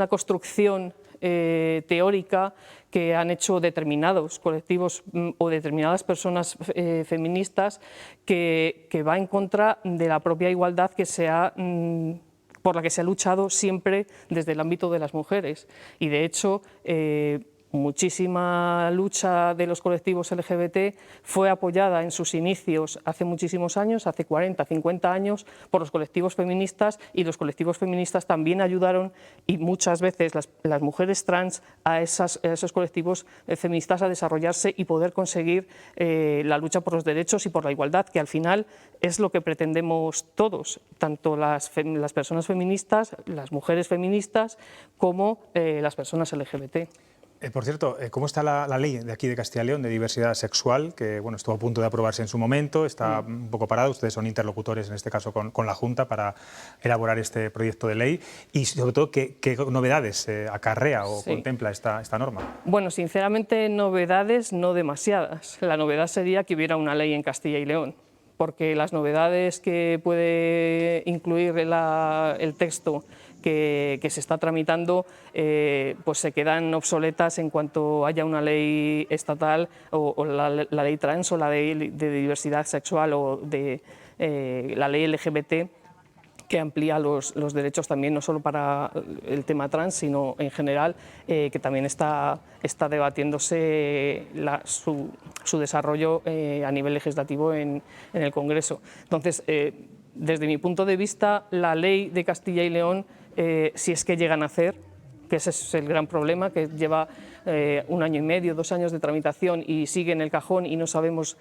construcción teórica que han hecho determinados colectivos o determinadas personas feministas que va en contra de la propia igualdad por la que se ha luchado siempre desde el ámbito de las mujeres. Y de hecho, muchísima lucha de los colectivos LGBT fue apoyada en sus inicios hace muchísimos años, hace 40, 50 años, por los colectivos feministas, y los colectivos feministas también ayudaron, y muchas veces las mujeres trans, a esos colectivos feministas a desarrollarse y poder conseguir la lucha por los derechos y por la igualdad, que al final es lo que pretendemos todos, tanto las personas feministas, las mujeres feministas, como las personas LGBT. Por cierto, ¿cómo está la ley de aquí de Castilla y León de diversidad sexual? Que bueno, estuvo a punto de aprobarse en su momento, está un poco parado. Ustedes son interlocutores, en este caso, con la Junta para elaborar este proyecto de ley. Y sobre todo, ¿qué novedades acarrea o contempla esta norma? Bueno, sinceramente, novedades no demasiadas. La novedad sería que hubiera una ley en Castilla y León, porque las novedades que puede incluir el texto que se está tramitando pues se quedan obsoletas en cuanto haya una ley estatal o la ley trans o la ley de diversidad sexual o de la ley LGBT, que amplía los derechos también, no solo para el tema trans, sino en general, que también está debatiéndose su desarrollo a nivel legislativo en el Congreso. Entonces, desde mi punto de vista, la ley de Castilla y León, si es que llegan a hacer, que ese es el gran problema, que lleva 1 año y medio, 2 años de tramitación y sigue en el cajón, y no sabemos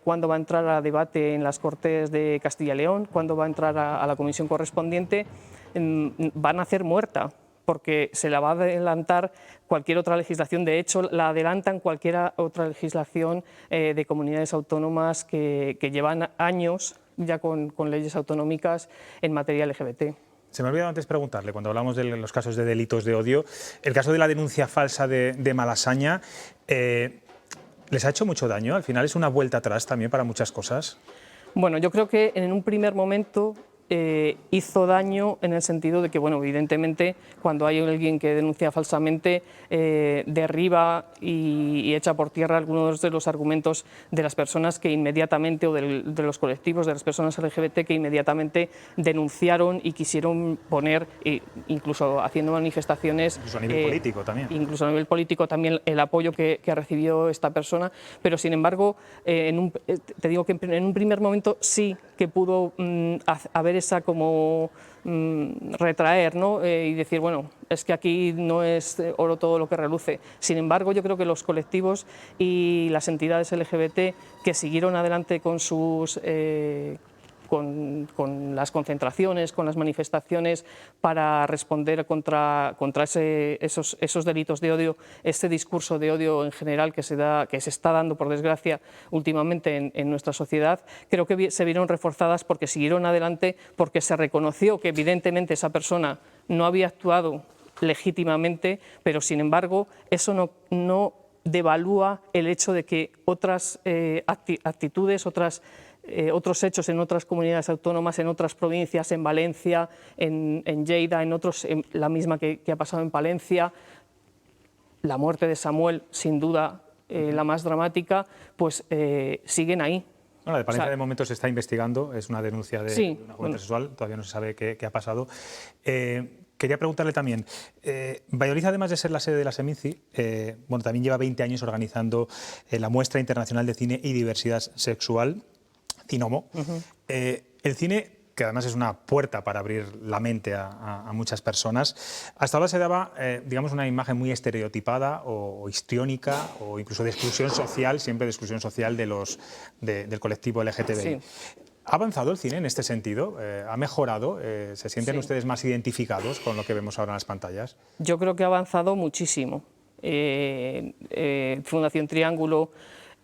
cuándo va a entrar a debate en las Cortes de Castilla y León, cuándo va a entrar a la comisión correspondiente, van a hacer muerta, porque se la va a adelantar cualquier otra legislación. De hecho, la adelantan cualquier otra legislación de comunidades autónomas que llevan años ya con leyes autonómicas en materia LGBT. Se me ha olvidado antes preguntarle, cuando hablamos de los casos de delitos de odio, el caso de la denuncia falsa de Malasaña, ¿les ha hecho mucho daño? Al final es una vuelta atrás también para muchas cosas. Bueno, yo creo que en un primer momento hizo daño en el sentido de que, bueno, evidentemente, cuando hay alguien que denuncia falsamente, derriba y echa por tierra algunos de los argumentos de las personas que inmediatamente, o de los colectivos de las personas LGBT que inmediatamente denunciaron y quisieron poner, incluso haciendo manifestaciones. Incluso a nivel político también. Incluso a nivel político también el apoyo que ha recibido esta persona, pero sin embargo, te digo que en un primer momento sí que pudo haber esa como retraer, ¿no? Y decir, bueno, es que aquí no es oro todo lo que reluce. Sin embargo, yo creo que los colectivos y las entidades LGBT que siguieron adelante con sus con las concentraciones, con las manifestaciones para responder contra esos delitos de odio, este discurso de odio en general que se está dando, por desgracia, últimamente en nuestra sociedad, creo que se vieron reforzadas porque siguieron adelante, porque se reconoció que evidentemente esa persona no había actuado legítimamente, pero sin embargo eso no devalúa el hecho de que otras actitudes, otros hechos en otras comunidades autónomas, en otras provincias, en Valencia, en Lleida, en la misma que ha pasado en Palencia, la muerte de Samuel, sin duda la más dramática, pues siguen ahí. Bueno, la de Palencia de momento se está investigando, es una denuncia de una joven sexual, todavía no se sabe qué ha pasado. Quería preguntarle también, Valladolid, además de ser la sede de la Seminci, bueno, también lleva 20 años organizando la Muestra Internacional de Cine y Diversidad Sexual, Cinomo. El cine, que además es una puerta para abrir la mente a muchas personas, hasta ahora se daba, digamos, una imagen muy estereotipada o histriónica o incluso de exclusión social, siempre de exclusión social del colectivo LGTBI. Sí. ¿Ha avanzado el cine en este sentido? ¿Ha mejorado? ¿Se sienten ustedes más identificados con lo que vemos ahora en las pantallas? Yo creo que ha avanzado muchísimo. Fundación Triángulo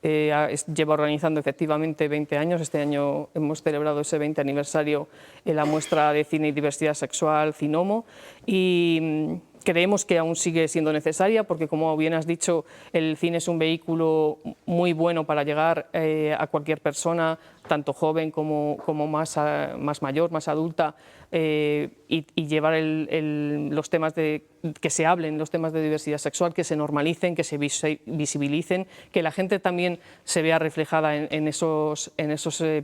lleva organizando efectivamente 20 años. Este año hemos celebrado ese 20 aniversario en la muestra de cine y diversidad sexual Cinomo, y creemos que aún sigue siendo necesaria porque, como bien has dicho, el cine es un vehículo muy bueno para llegar a cualquier persona, tanto joven como más mayor, más adulta, y llevar los temas que se hablen, los temas de diversidad sexual, que se normalicen, que se visibilicen, que la gente también se vea reflejada en esos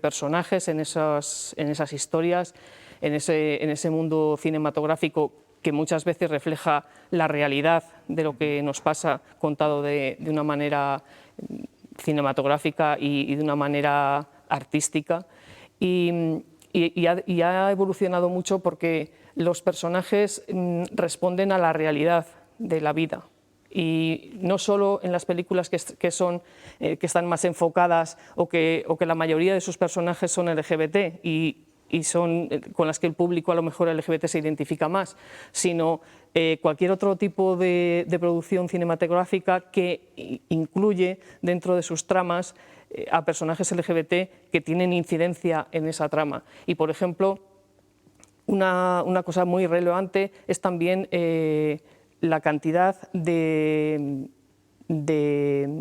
personajes, en esas historias, en ese mundo cinematográfico que muchas veces refleja la realidad de lo que nos pasa, contado de una manera cinematográfica y de una manera artística. Y ha evolucionado mucho porque los personajes responden a la realidad de la vida. Y no solo en las películas que están más enfocadas o que la mayoría de sus personajes son LGBT y son con las que el público a lo mejor LGBT se identifica más, sino cualquier otro tipo de producción cinematográfica que incluye dentro de sus tramas a personajes LGBT que tienen incidencia en esa trama. Y, por ejemplo, una cosa muy relevante es también la cantidad de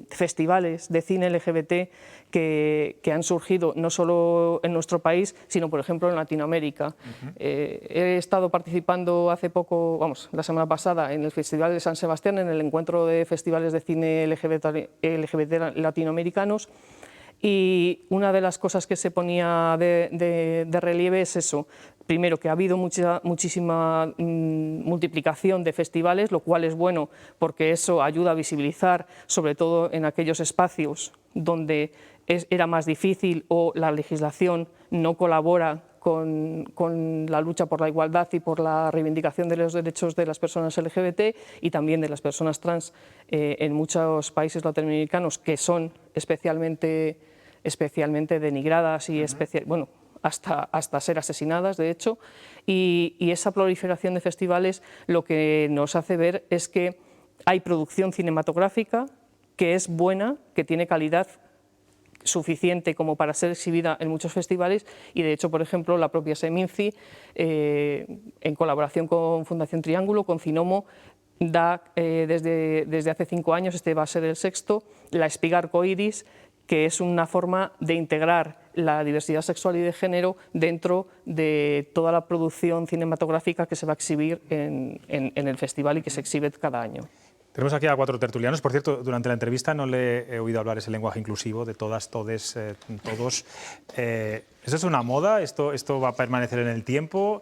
festivales de cine LGBT que han surgido no solo en nuestro país, sino, por ejemplo, en Latinoamérica. He estado participando hace poco, la semana pasada, en el Festival de San Sebastián, en el encuentro de festivales de cine LGBT latinoamericanos, y una de las cosas que se ponía de relieve es eso. Primero, que ha habido muchísima multiplicación de festivales, lo cual es bueno porque eso ayuda a visibilizar, sobre todo en aquellos espacios donde era más difícil o la legislación no colabora con la lucha por la igualdad y por la reivindicación de los derechos de las personas LGBT y también de las personas trans en muchos países latinoamericanos que son especialmente denigradas y hasta ser asesinadas, de hecho, y esa proliferación de festivales lo que nos hace ver es que hay producción cinematográfica que es buena, que tiene calidad suficiente como para ser exhibida en muchos festivales, y de hecho, por ejemplo, la propia Seminci, en colaboración con Fundación Triángulo, con Cinomo, da desde hace 5 años, este va a ser el 6º, la espiga arcoiris, que es una forma de integrar la diversidad sexual y de género dentro de toda la producción cinematográfica que se va a exhibir en el festival y que se exhibe cada año. Tenemos aquí a 4 tertulianos. Por cierto, durante la entrevista no le he oído hablar ese lenguaje inclusivo de todas, todes, todos. ¿Eso es una moda? ¿Esto va a permanecer en el tiempo?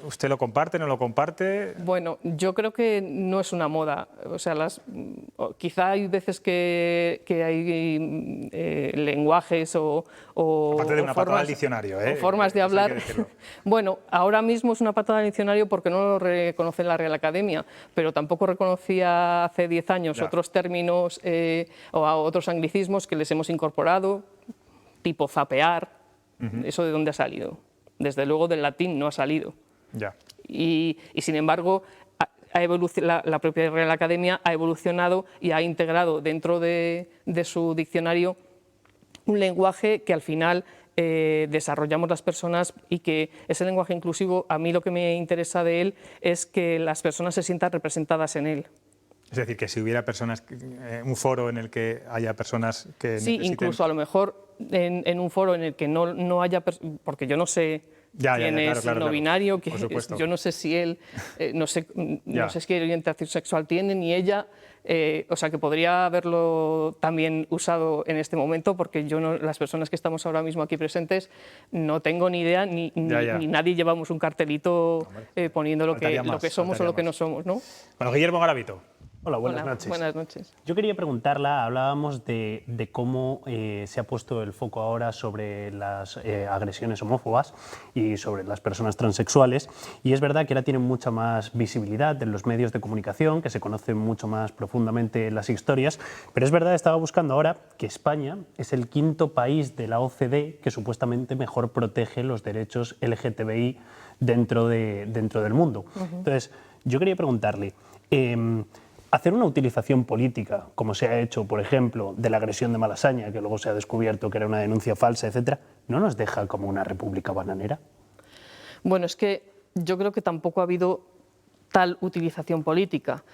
¿Usted lo comparte, no lo comparte? Bueno, yo creo que no es una moda. O sea, quizá hay veces que hay lenguajes o aparte de una patada al formas, diccionario, o formas de hablar. Bueno, ahora mismo es una patada al diccionario porque no lo reconoce la Real Academia, pero tampoco reconocía hace 10 años otros términos o otros anglicismos que les hemos incorporado, tipo zapear. ¿Eso de dónde ha salido? Desde luego del latín no ha salido. Ya. Y sin embargo, la propia Real Academia ha evolucionado y ha integrado dentro de su diccionario un lenguaje que al final desarrollamos las personas, y que ese lenguaje inclusivo, a mí lo que me interesa de él es que las personas se sientan representadas en él. Es decir, que si hubiera personas, un foro en el que haya personas que sí, necesiten... incluso a lo mejor en un foro en el que no haya... Porque yo no sé quién es no binario, yo no sé si él... no sé si qué orientación sexual tiene, ni ella... o sea, que podría haberlo también usado en este momento, porque las personas que estamos ahora mismo aquí presentes no tengo ni idea, ni nadie llevamos un cartelito poniendo lo que somos o lo que no somos, ¿no? Bueno, Guillermo Garavito. Hola, buenas noches. Buenas noches. Yo quería preguntarla, hablábamos de cómo se ha puesto el foco ahora sobre las agresiones homófobas y sobre las personas transexuales, y es verdad que ahora tienen mucha más visibilidad en los medios de comunicación, que se conocen mucho más profundamente las historias, pero es verdad, estaba buscando ahora que España es el 5º país de la OCDE que supuestamente mejor protege los derechos LGTBI dentro del mundo. Entonces, yo quería preguntarle... hacer una utilización política, como se ha hecho, por ejemplo, de la agresión de Malasaña, que luego se ha descubierto que era una denuncia falsa, etcétera, ¿no nos deja como una república bananera? Bueno, es que yo creo que tampoco ha habido tal utilización política.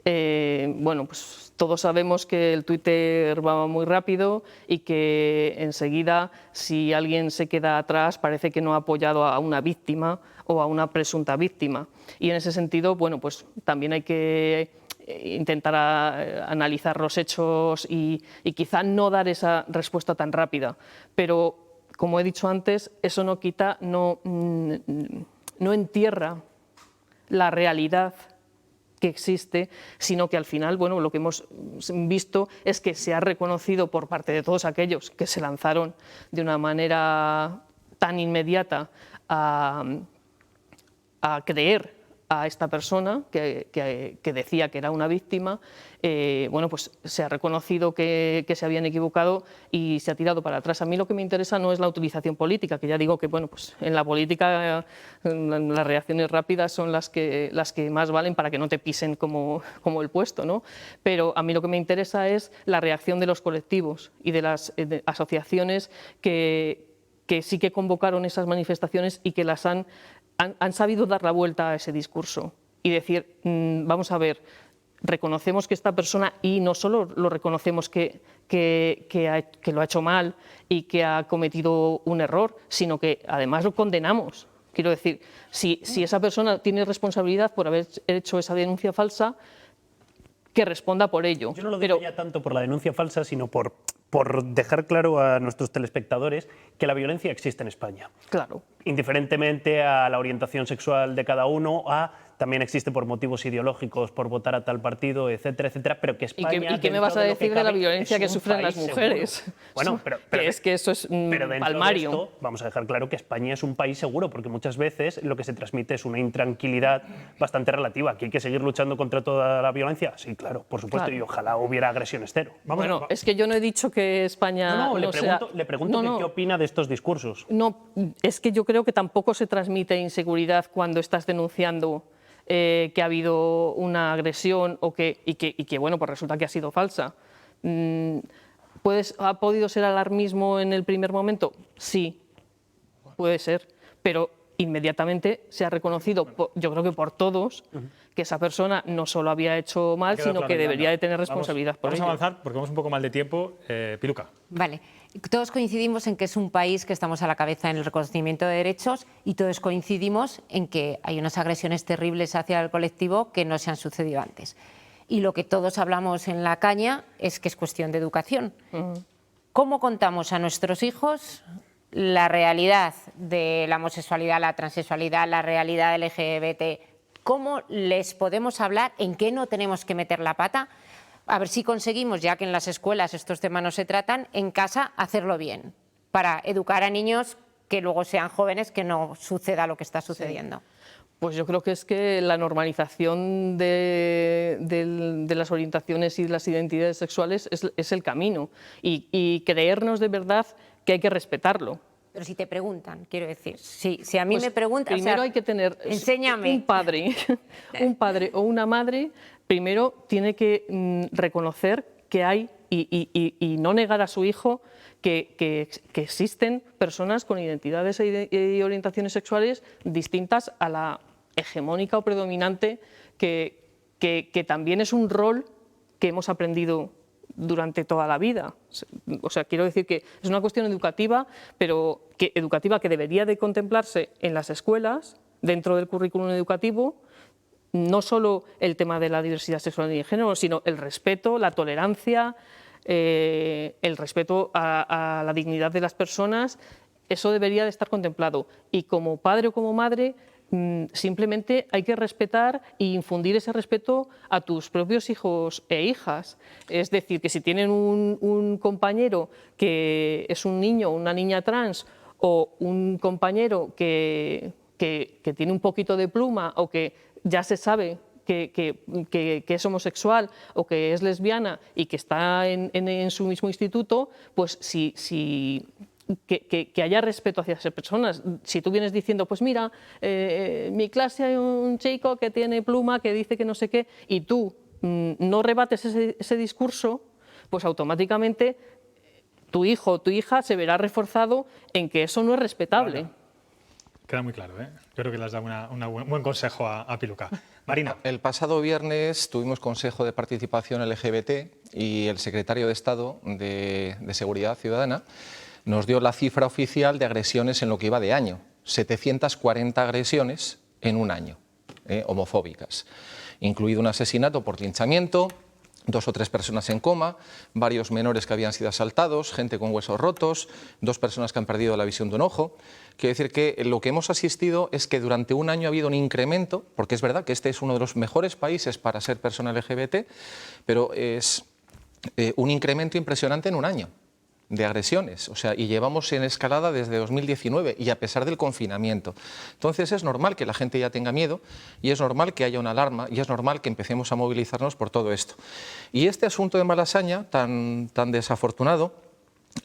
Bueno, pues todos sabemos que el Twitter va muy rápido y que enseguida, si alguien se queda atrás, parece que no ha apoyado a una víctima o a una presunta víctima. Y en ese sentido, bueno, pues también hay que intentar analizar los hechos y quizá no dar esa respuesta tan rápida. Pero, como he dicho antes, eso no quita, no entierra la realidad que existe, sino que al final, bueno, lo que hemos visto es que se ha reconocido por parte de todos aquellos que se lanzaron de una manera tan inmediata a creer a esta persona que decía que era una víctima, bueno, pues se ha reconocido que se habían equivocado y se ha tirado para atrás. A mí lo que me interesa no es la utilización política, que ya digo que, bueno, pues en la política las reacciones rápidas son las que más valen para que no te pisen como el puesto, ¿no? Pero a mí lo que me interesa es la reacción de los colectivos y de las asociaciones que sí que convocaron esas manifestaciones y que las han sabido dar la vuelta a ese discurso y decir, vamos a ver, reconocemos que esta persona, y no solo lo reconocemos que lo ha hecho mal y que ha cometido un error, sino que además lo condenamos. Quiero decir, si esa persona tiene responsabilidad por haber hecho esa denuncia falsa, que responda por ello. Yo no lo digo ya tanto por la denuncia falsa, sino por dejar claro a nuestros telespectadores que la violencia existe en España. Claro. Indiferentemente a la orientación sexual de cada uno, a también existe por motivos ideológicos, por votar a tal partido, etcétera, etcétera, pero que España... ¿Y qué me vas a decir de la violencia que sufren las mujeres? Bueno, pero es que eso es palmario. De esto, vamos a dejar claro que España es un país seguro, porque muchas veces lo que se transmite es una intranquilidad bastante relativa. ¿Aquí hay que seguir luchando contra toda la violencia? Sí, claro, por supuesto, claro. Y ojalá hubiera agresiones cero. Bueno, es que yo no he dicho que España... Le pregunto qué opina de estos discursos. No, es que yo creo que tampoco se transmite inseguridad cuando estás denunciando que ha habido una agresión y que bueno, pues resulta que ha sido falsa. ¿Ha podido ser alarmismo en el primer momento? Sí, puede ser, pero inmediatamente se ha reconocido, yo creo que por todos, que esa persona no solo había hecho mal, sino que debería de tener responsabilidad por ello. Vamos a avanzar porque vamos un poco mal de tiempo. Piluca. Vale. Todos coincidimos en que es un país que estamos a la cabeza en el reconocimiento de derechos y todos coincidimos en que hay unas agresiones terribles hacia el colectivo que no se han sucedido antes. Y lo que todos hablamos en la caña es que es cuestión de educación. ¿Cómo contamos a nuestros hijos la realidad de la homosexualidad, la transexualidad, la realidad LGBT? ¿Cómo les podemos hablar? ¿En qué no tenemos que meter la pata? A ver si conseguimos, ya que en las escuelas estos temas no se tratan, en casa hacerlo bien, para educar a niños que luego sean jóvenes, que no suceda lo que está sucediendo. Sí. Pues yo creo que es que la normalización de las orientaciones y de las identidades sexuales es el camino y creernos de verdad que hay que respetarlo. Pero si te preguntan, quiero decir, si a mí me preguntan... Primero hay que tener... Enséñame. Un padre o una madre, primero tiene que reconocer que hay y no negar a su hijo que existen personas con identidades y orientaciones sexuales distintas a la hegemónica o predominante, que también es un rol que hemos aprendido durante toda la vida. O sea, quiero decir que es una cuestión educativa, pero educativa que debería de contemplarse en las escuelas, dentro del currículum educativo, no solo el tema de la diversidad sexual y de género, sino el respeto, la tolerancia, el respeto a la dignidad de las personas. Eso debería de estar contemplado. Y como padre o como madre, simplemente hay que respetar e infundir ese respeto a tus propios hijos e hijas. Es decir, que si tienen un compañero que es un niño o una niña trans, o un compañero que tiene un poquito de pluma, o que ya se sabe que es homosexual o que es lesbiana y que está en su mismo instituto, pues que haya respeto hacia esas personas. Si tú vienes diciendo, pues mira, en mi clase hay un chico que tiene pluma, que dice que no sé qué, y tú no rebates ese discurso, pues automáticamente tu hijo o tu hija se verá reforzado en que eso no es respetable. Vale. Queda muy claro, ¿eh? Yo creo que le has dado un buen consejo a Piluca. Marina. El pasado viernes tuvimos Consejo de Participación LGBT y el secretario de Estado de Seguridad Ciudadana nos dio la cifra oficial de agresiones en lo que iba de año. 740 agresiones en un año, homofóbicas, incluido un asesinato por linchamiento, 2 o 3 personas en coma, varios menores que habían sido asaltados, gente con huesos rotos, 2 personas que han perdido la visión de un ojo. Quiero decir que lo que hemos asistido es que durante un año ha habido un incremento, porque es verdad que este es uno de los mejores países para ser persona LGBT, pero es un incremento impresionante en un año de agresiones, o sea, y llevamos en escalada desde 2019 y a pesar del confinamiento. Entonces es normal que la gente ya tenga miedo y es normal que haya una alarma y es normal que empecemos a movilizarnos por todo esto. Y este asunto de Malasaña, tan desafortunado,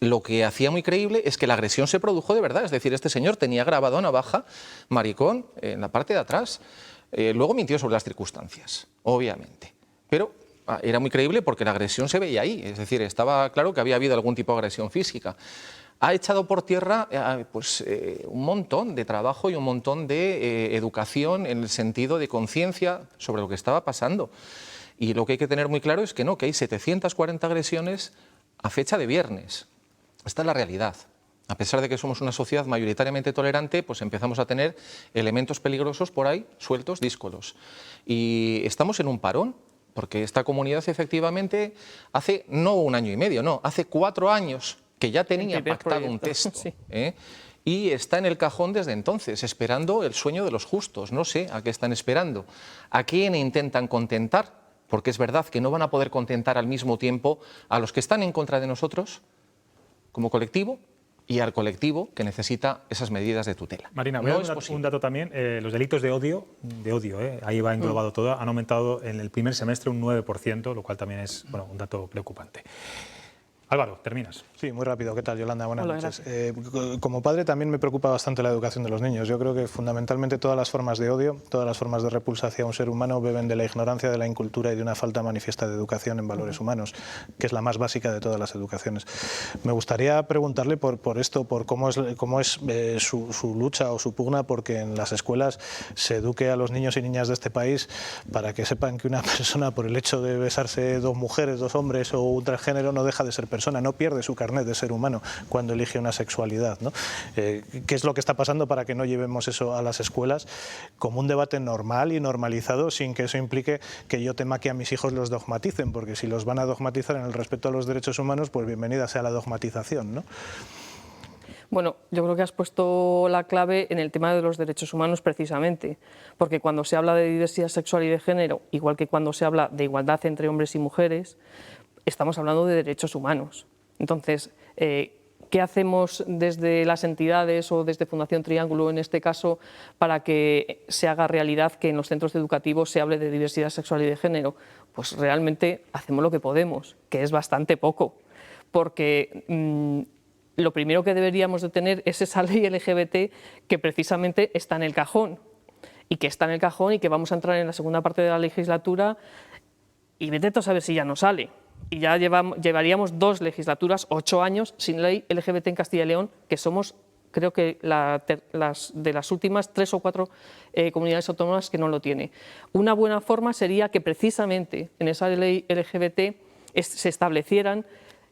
lo que hacía muy creíble es que la agresión se produjo de verdad, es decir, este señor tenía grabado a navaja, maricón, en la parte de atrás. Luego mintió sobre las circunstancias, obviamente, pero era muy creíble porque la agresión se veía ahí, es decir, estaba claro que había habido algún tipo de agresión física. Ha echado por tierra un montón de trabajo y un montón de educación en el sentido de conciencia sobre lo que estaba pasando. Y lo que hay que tener muy claro es que no, que hay 740 agresiones a fecha de viernes. Esta es la realidad. A pesar de que somos una sociedad mayoritariamente tolerante, pues empezamos a tener elementos peligrosos por ahí, sueltos, díscolos. Y estamos en un parón, porque esta comunidad efectivamente hace no un año y medio, no, hace 4 años que ya tenía pactado un texto. Sí. y está en el cajón desde entonces, esperando el sueño de los justos. No sé a qué están esperando. ¿A quién intentan contentar? Porque es verdad que no van a poder contentar al mismo tiempo a los que están en contra de nosotros como colectivo y al colectivo que necesita esas medidas de tutela. Marina, voy a dar un dato también. Los delitos de odio, ahí va englobado todo, han aumentado en el primer semestre un 9%, lo cual también es un dato preocupante. Álvaro, terminas. Sí, muy rápido. ¿Qué tal, Yolanda? Buenas noches. Como padre también me preocupa bastante la educación de los niños. Yo creo que fundamentalmente todas las formas de odio, todas las formas de repulsa hacia un ser humano beben de la ignorancia, de la incultura y de una falta manifiesta de educación en valores humanos, que es la más básica de todas las educaciones. Me gustaría preguntarle por cómo es su lucha o su pugna porque en las escuelas se eduque a los niños y niñas de este país para que sepan que una persona, por el hecho de besarse dos mujeres, dos hombres o un transgénero, no deja de ser persona, no pierde su carnet de ser humano cuando elige una sexualidad, ¿no? ¿Qué es lo que está pasando para que no llevemos eso a las escuelas como un debate normal y normalizado sin que eso implique que yo tema que a mis hijos los dogmaticen? Porque si los van a dogmatizar en el respeto a los derechos humanos, pues bienvenida sea la dogmatización, ¿no? Bueno, yo creo que has puesto la clave en el tema de los derechos humanos precisamente, porque cuando se habla de diversidad sexual y de género, igual que cuando se habla de igualdad entre hombres y mujeres, estamos hablando de derechos humanos. Entonces, ¿qué hacemos desde las entidades o desde Fundación Triángulo, en este caso, para que se haga realidad que en los centros educativos se hable de diversidad sexual y de género? Pues realmente hacemos lo que podemos, que es bastante poco, porque lo primero que deberíamos de tener es esa ley LGBT que precisamente está en el cajón, y que vamos a entrar en la segunda parte de la legislatura y vete a saber si ya no sale. Y ya llevaríamos 2 legislaturas, 8 años sin ley LGBT en Castilla y León, que somos, creo que de las últimas 3 o 4 comunidades autónomas que no lo tiene. Una buena forma sería que precisamente en esa ley LGBT se establecieran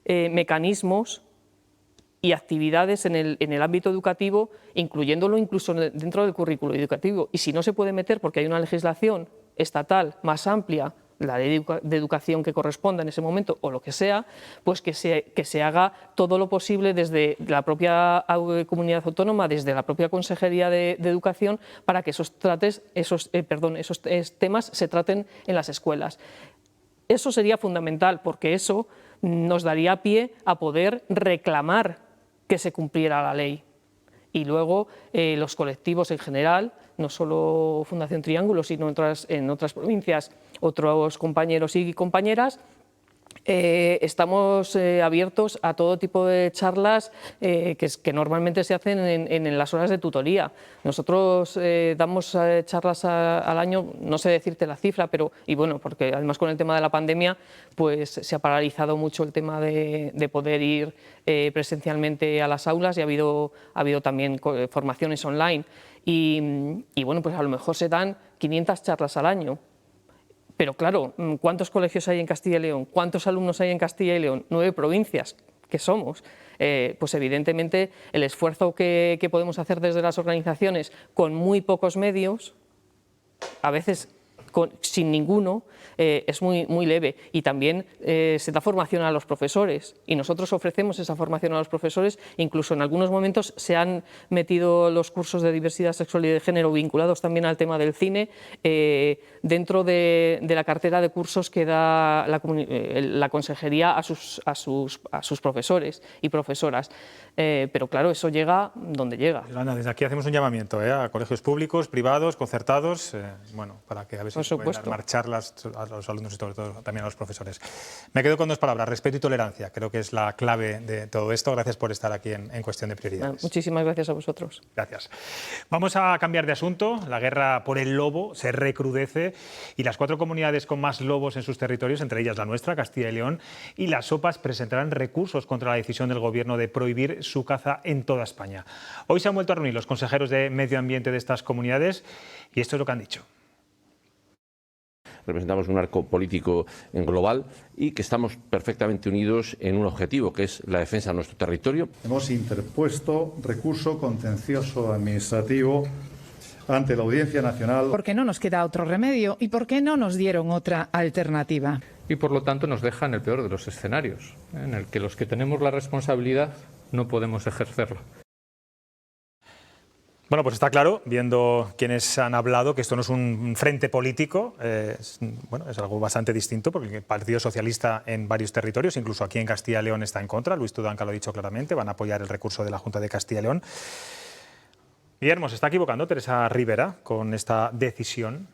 mecanismos y actividades en el ámbito educativo, incluyéndolo incluso dentro del currículo educativo. Y si no se puede meter porque hay una legislación estatal más amplia, la ley de educación que corresponda en ese momento o lo que sea, pues que se haga todo lo posible desde la propia comunidad autónoma, desde la propia Consejería de Educación, para que esos temas se traten en las escuelas. Eso sería fundamental, porque eso nos daría pie a poder reclamar que se cumpliera la ley. Y luego los colectivos en general, no solo Fundación Triángulo, sino en otras provincias, otros compañeros y compañeras, estamos abiertos a todo tipo de charlas que normalmente se hacen en las horas de tutoría. Nosotros damos charlas al año, no sé decirte la cifra, y bueno, porque además con el tema de la pandemia pues se ha paralizado mucho el tema de poder ir presencialmente a las aulas, y ha habido también formaciones online. Y bueno, pues a lo mejor se dan 500 charlas al año. Pero claro, ¿cuántos colegios hay en Castilla y León? ¿Cuántos alumnos hay en Castilla y León? 9 provincias que somos. Pues evidentemente el esfuerzo que podemos hacer desde las organizaciones con muy pocos medios, a veces sin ninguno, es muy leve. Y también se da formación a los profesores, y nosotros ofrecemos esa formación a los profesores. Incluso en algunos momentos se han metido los cursos de diversidad sexual y de género vinculados también al tema del cine dentro de la cartera de cursos que da la consejería a sus profesores y profesoras. Pero claro, eso llega donde llega. Yolanda, desde aquí hacemos un llamamiento a colegios públicos, privados, concertados, para que a ver si se pueden armar charlas a los alumnos y sobre todo también a los profesores. Me quedo con 2 palabras: respeto y tolerancia. Creo que es la clave de todo esto. Gracias por estar aquí en Cuestión de Prioridades. Muchísimas gracias a vosotros. Gracias. Vamos a cambiar de asunto. La guerra por el lobo se recrudece y las 4 comunidades con más lobos en sus territorios, entre ellas la nuestra, Castilla y León, y las OPAs presentarán recursos contra la decisión del Gobierno de prohibir su caza en toda España. Hoy se han vuelto a reunir los consejeros de Medio Ambiente de estas comunidades y esto es lo que han dicho. Representamos un arco político global y que estamos perfectamente unidos en un objetivo, que es la defensa de nuestro territorio. Hemos interpuesto recurso contencioso administrativo ante la Audiencia Nacional. Porque no nos queda otro remedio y porque no nos dieron otra alternativa. Y por lo tanto nos deja en el peor de los escenarios, en el que los que tenemos la responsabilidad no podemos ejercerla. Bueno, pues está claro, viendo quienes han hablado, que esto no es un frente político, es algo bastante distinto, porque el Partido Socialista en varios territorios, incluso aquí en Castilla y León, está en contra. Luis Tudanca lo ha dicho claramente, van a apoyar el recurso de la Junta de Castilla y León. Guillermo, ¿se está equivocando Teresa Rivera con esta decisión?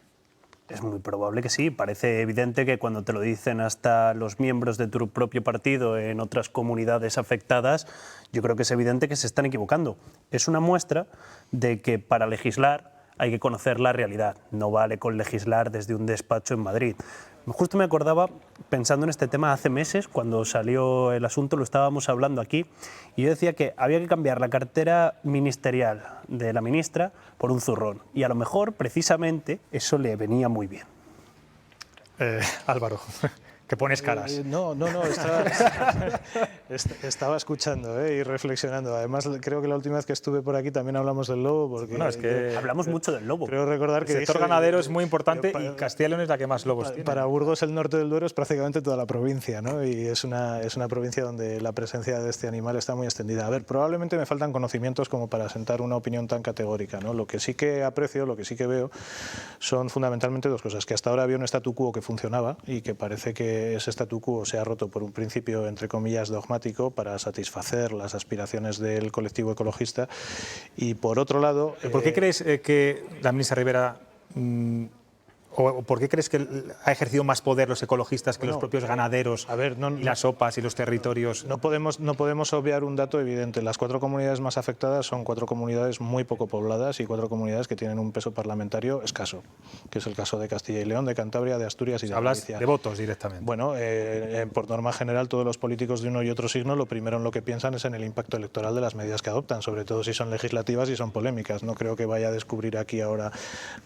Es muy probable que sí. Parece evidente que cuando te lo dicen hasta los miembros de tu propio partido en otras comunidades afectadas, yo creo que es evidente que se están equivocando. Es una muestra de que para legislar hay que conocer la realidad. No vale con legislar desde un despacho en Madrid. Justo me acordaba, pensando en este tema hace meses, cuando salió el asunto, lo estábamos hablando aquí, y yo decía que había que cambiar la cartera ministerial de la ministra por un zurrón. Y a lo mejor, precisamente, eso le venía muy bien. Álvaro, que pones caras. No, estaba escuchando y reflexionando. Además, creo que la última vez que estuve por aquí también hablamos del lobo. Porque bueno, es que hablamos mucho del lobo. Creo recordar que el sector ganadero es muy importante y Castilla y León es la que más lobos tiene. Para Burgos, el norte del Duero es prácticamente toda la provincia, ¿no? Y es una provincia donde la presencia de este animal está muy extendida. A ver, probablemente me faltan conocimientos como para sentar una opinión tan categórica, ¿no? Lo que sí que aprecio, lo que sí que veo, son fundamentalmente dos cosas. Que hasta ahora había un statu quo que funcionaba y que parece que ese statu quo se ha roto por un principio, entre comillas, dogmático para satisfacer las aspiraciones del colectivo ecologista. Y por otro lado... ¿Por qué crees que la ministra Rivera... ¿O por qué crees que ha ejercido más poder los ecologistas que los propios ganaderos y las OPAs y los territorios? No podemos obviar un dato evidente. Las 4 comunidades más afectadas son 4 comunidades muy poco pobladas y 4 comunidades que tienen un peso parlamentario escaso, que es el caso de Castilla y León, de Cantabria, de Asturias y de Galicia. Hablas de votos directamente. Bueno, por norma general, todos los políticos de uno y otro signo, lo primero en lo que piensan es en el impacto electoral de las medidas que adoptan, sobre todo si son legislativas y son polémicas. No creo que vaya a descubrir aquí ahora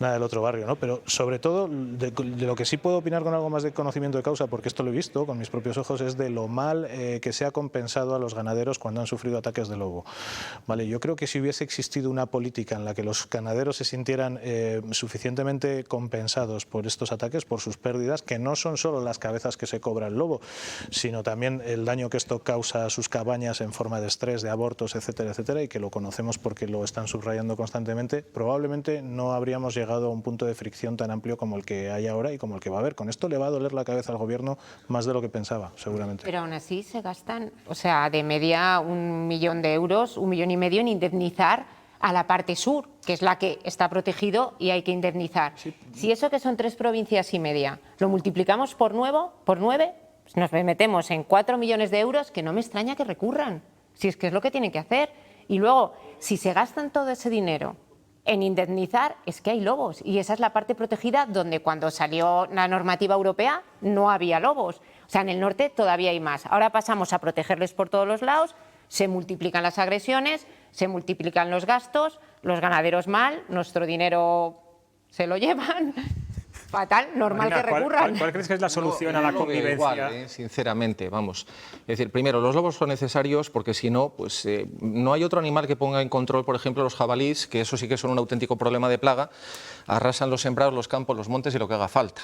nada del otro barrio, ¿no? Pero sobre todo de lo que sí puedo opinar con algo más de conocimiento de causa, porque esto lo he visto con mis propios ojos, es de lo mal que se ha compensado a los ganaderos cuando han sufrido ataques de lobo. Vale, yo creo que si hubiese existido una política en la que los ganaderos se sintieran suficientemente compensados por estos ataques, por sus pérdidas, que no son solo las cabezas que se cobra el lobo, sino también el daño que esto causa a sus cabañas en forma de estrés, de abortos, etcétera, etcétera, y que lo conocemos porque lo están subrayando constantemente, probablemente no habríamos llegado a un punto de fricción tan amplio como el que hay ahora y como el que va a haber. Con esto le va a doler la cabeza al gobierno más de lo que pensaba, seguramente. Pero aún así se gastan, o sea, de media 1 millón de euros, 1,5 millones en indemnizar a la parte sur, que es la que está protegido y hay que indemnizar. Sí. Si eso, que son 3 provincias y media, lo multiplicamos por 9, pues nos metemos en 4 millones de euros, que no me extraña que recurran, si es que es lo que tienen que hacer. Y luego, si se gastan todo ese dinero en indemnizar, es que hay lobos, y esa es la parte protegida donde cuando salió la normativa europea no había lobos. O sea, en el norte todavía hay más. Ahora pasamos a protegerles por todos los lados, se multiplican las agresiones, se multiplican los gastos, los ganaderos mal, nuestro dinero se lo llevan. Fatal, normal. Marina, que recurran. ¿Cuál crees que es la solución a la convivencia? Igual, sinceramente, vamos. Es decir, primero, los lobos son necesarios porque si no, pues no hay otro animal que ponga en control, por ejemplo, los jabalíes, que eso sí que son un auténtico problema de plaga, arrasan los sembrados, los campos, los montes y lo que haga falta.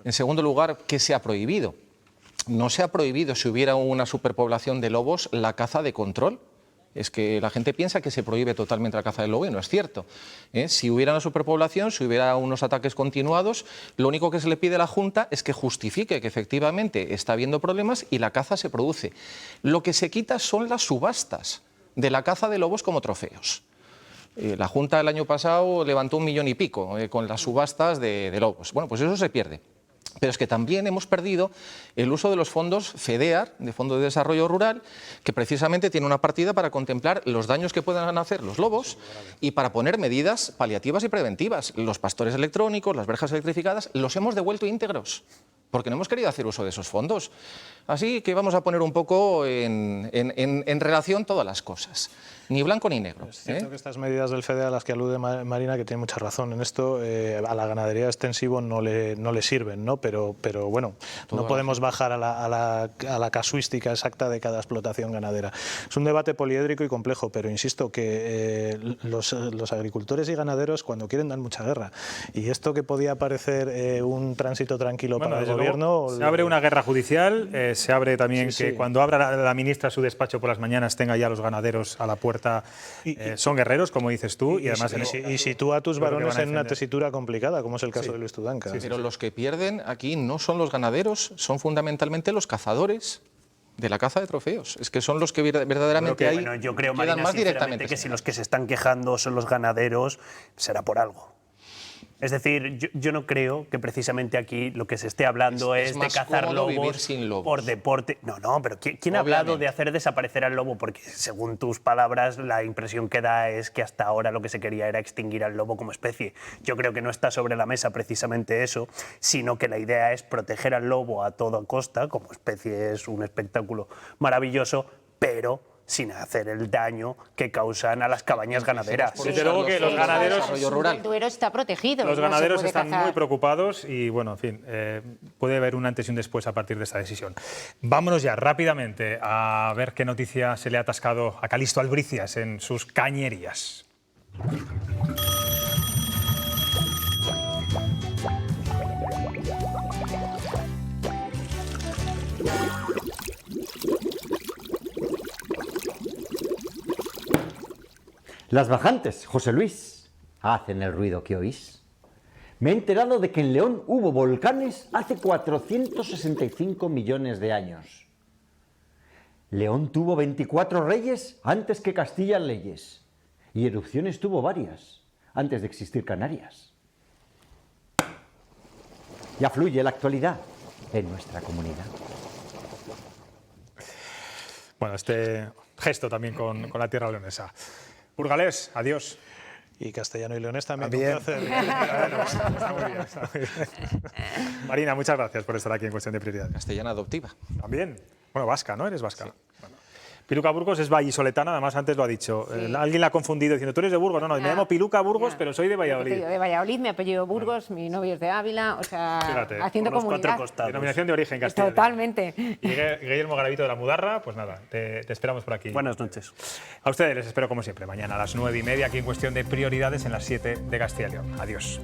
En segundo lugar, ¿qué se ha prohibido? No se ha prohibido, si hubiera una superpoblación de lobos, la caza de control. Es que la gente piensa que se prohíbe totalmente la caza del lobo y no es cierto. Si hubiera una superpoblación, si hubiera unos ataques continuados, lo único que se le pide a la Junta es que justifique que efectivamente está habiendo problemas y la caza se produce. Lo que se quita son las subastas de la caza de lobos como trofeos. La Junta el año pasado levantó 1 millón y pico con las subastas de lobos. Bueno, pues eso se pierde. Pero es que también hemos perdido el uso de los fondos FEDEAR, de Fondo de Desarrollo Rural, que precisamente tiene una partida para contemplar los daños que puedan hacer los lobos y para poner medidas paliativas y preventivas. Los pastores electrónicos, las verjas electrificadas, los hemos devuelto íntegros, porque no hemos querido hacer uso de esos fondos. Así que vamos a poner un poco en relación todas las cosas. Ni blanco ni negro. Es cierto que estas medidas del FEDEAR a las que alude Marina, que tiene mucha razón en esto, a la ganadería extensivo no le sirven, ¿no? Pero bueno, no podemos bajar a la casuística exacta de cada explotación ganadera. Es un debate poliédrico y complejo, pero insisto que los agricultores y ganaderos cuando quieren dan mucha guerra. Y esto que podía parecer un tránsito tranquilo para el gobierno... Se abre una guerra judicial, se abre también que cuando abra la ministra su despacho por las mañanas tenga ya los ganaderos a la puerta Huerta son guerreros, como dices tú, y además... Y sitúa a tus varones en una tesitura complicada, como es el caso de Luis Tudanca. Pero los que pierden aquí no son los ganaderos, son fundamentalmente los cazadores de la caza de trofeos. Es que son los que verdaderamente hay. Bueno, yo creo, quedan Marina, más directamente que si los que se están quejando son los ganaderos, será por algo. Es decir, yo no creo que precisamente aquí lo que se esté hablando es de cazar lobos por deporte. No, pero ¿quién ha hablado de hacer desaparecer al lobo? Porque según tus palabras, la impresión que da es que hasta ahora lo que se quería era extinguir al lobo como especie. Yo creo que no está sobre la mesa precisamente eso, sino que la idea es proteger al lobo a toda costa, como especie es un espectáculo maravilloso, pero sin hacer el daño que causan a las cabañas ganaderas. Desde luego que los ganaderos... El Duero está protegido. Los ganaderos están cazar. muy preocupados y, bueno, en fin, puede haber un antes y un después a partir de esta decisión. Vámonos ya rápidamente a ver qué noticia se le ha atascado a Calixto Albricias en sus cañerías. Las bajantes, José Luis, hacen el ruido que oís. Me he enterado de que en León hubo volcanes hace 465 millones de años. León tuvo 24 reyes antes que Castilla en leyes. Y erupciones tuvo varias antes de existir Canarias. Ya fluye la actualidad en nuestra comunidad. Bueno, este gesto también con la tierra leonesa. Burgalés, adiós. Y castellano y leonés también. Un placer. Está muy bien, está muy bien. Marina, muchas gracias por estar aquí en Cuestión de Prioridad. Castellana adoptiva. También. Bueno, vasca, ¿no? Eres vasca. Sí. Bueno. Piluca Burgos es vallisoletana, además antes lo ha dicho. Sí. Alguien la ha confundido diciendo, tú eres de Burgos. No, me llamo Piluca Burgos, pero soy de Valladolid. De Valladolid, mi apellido Burgos, mi novio es de Ávila, o sea, fíjate, haciendo comunidad. Denominación de origen castellana. Totalmente. Y Guillermo Garavito de la Mudarra, pues nada, te esperamos por aquí. Buenas noches. A ustedes les espero como siempre, mañana a las 9:30 aquí en Cuestión de Prioridades en las 7 de Castilla y León. Adiós.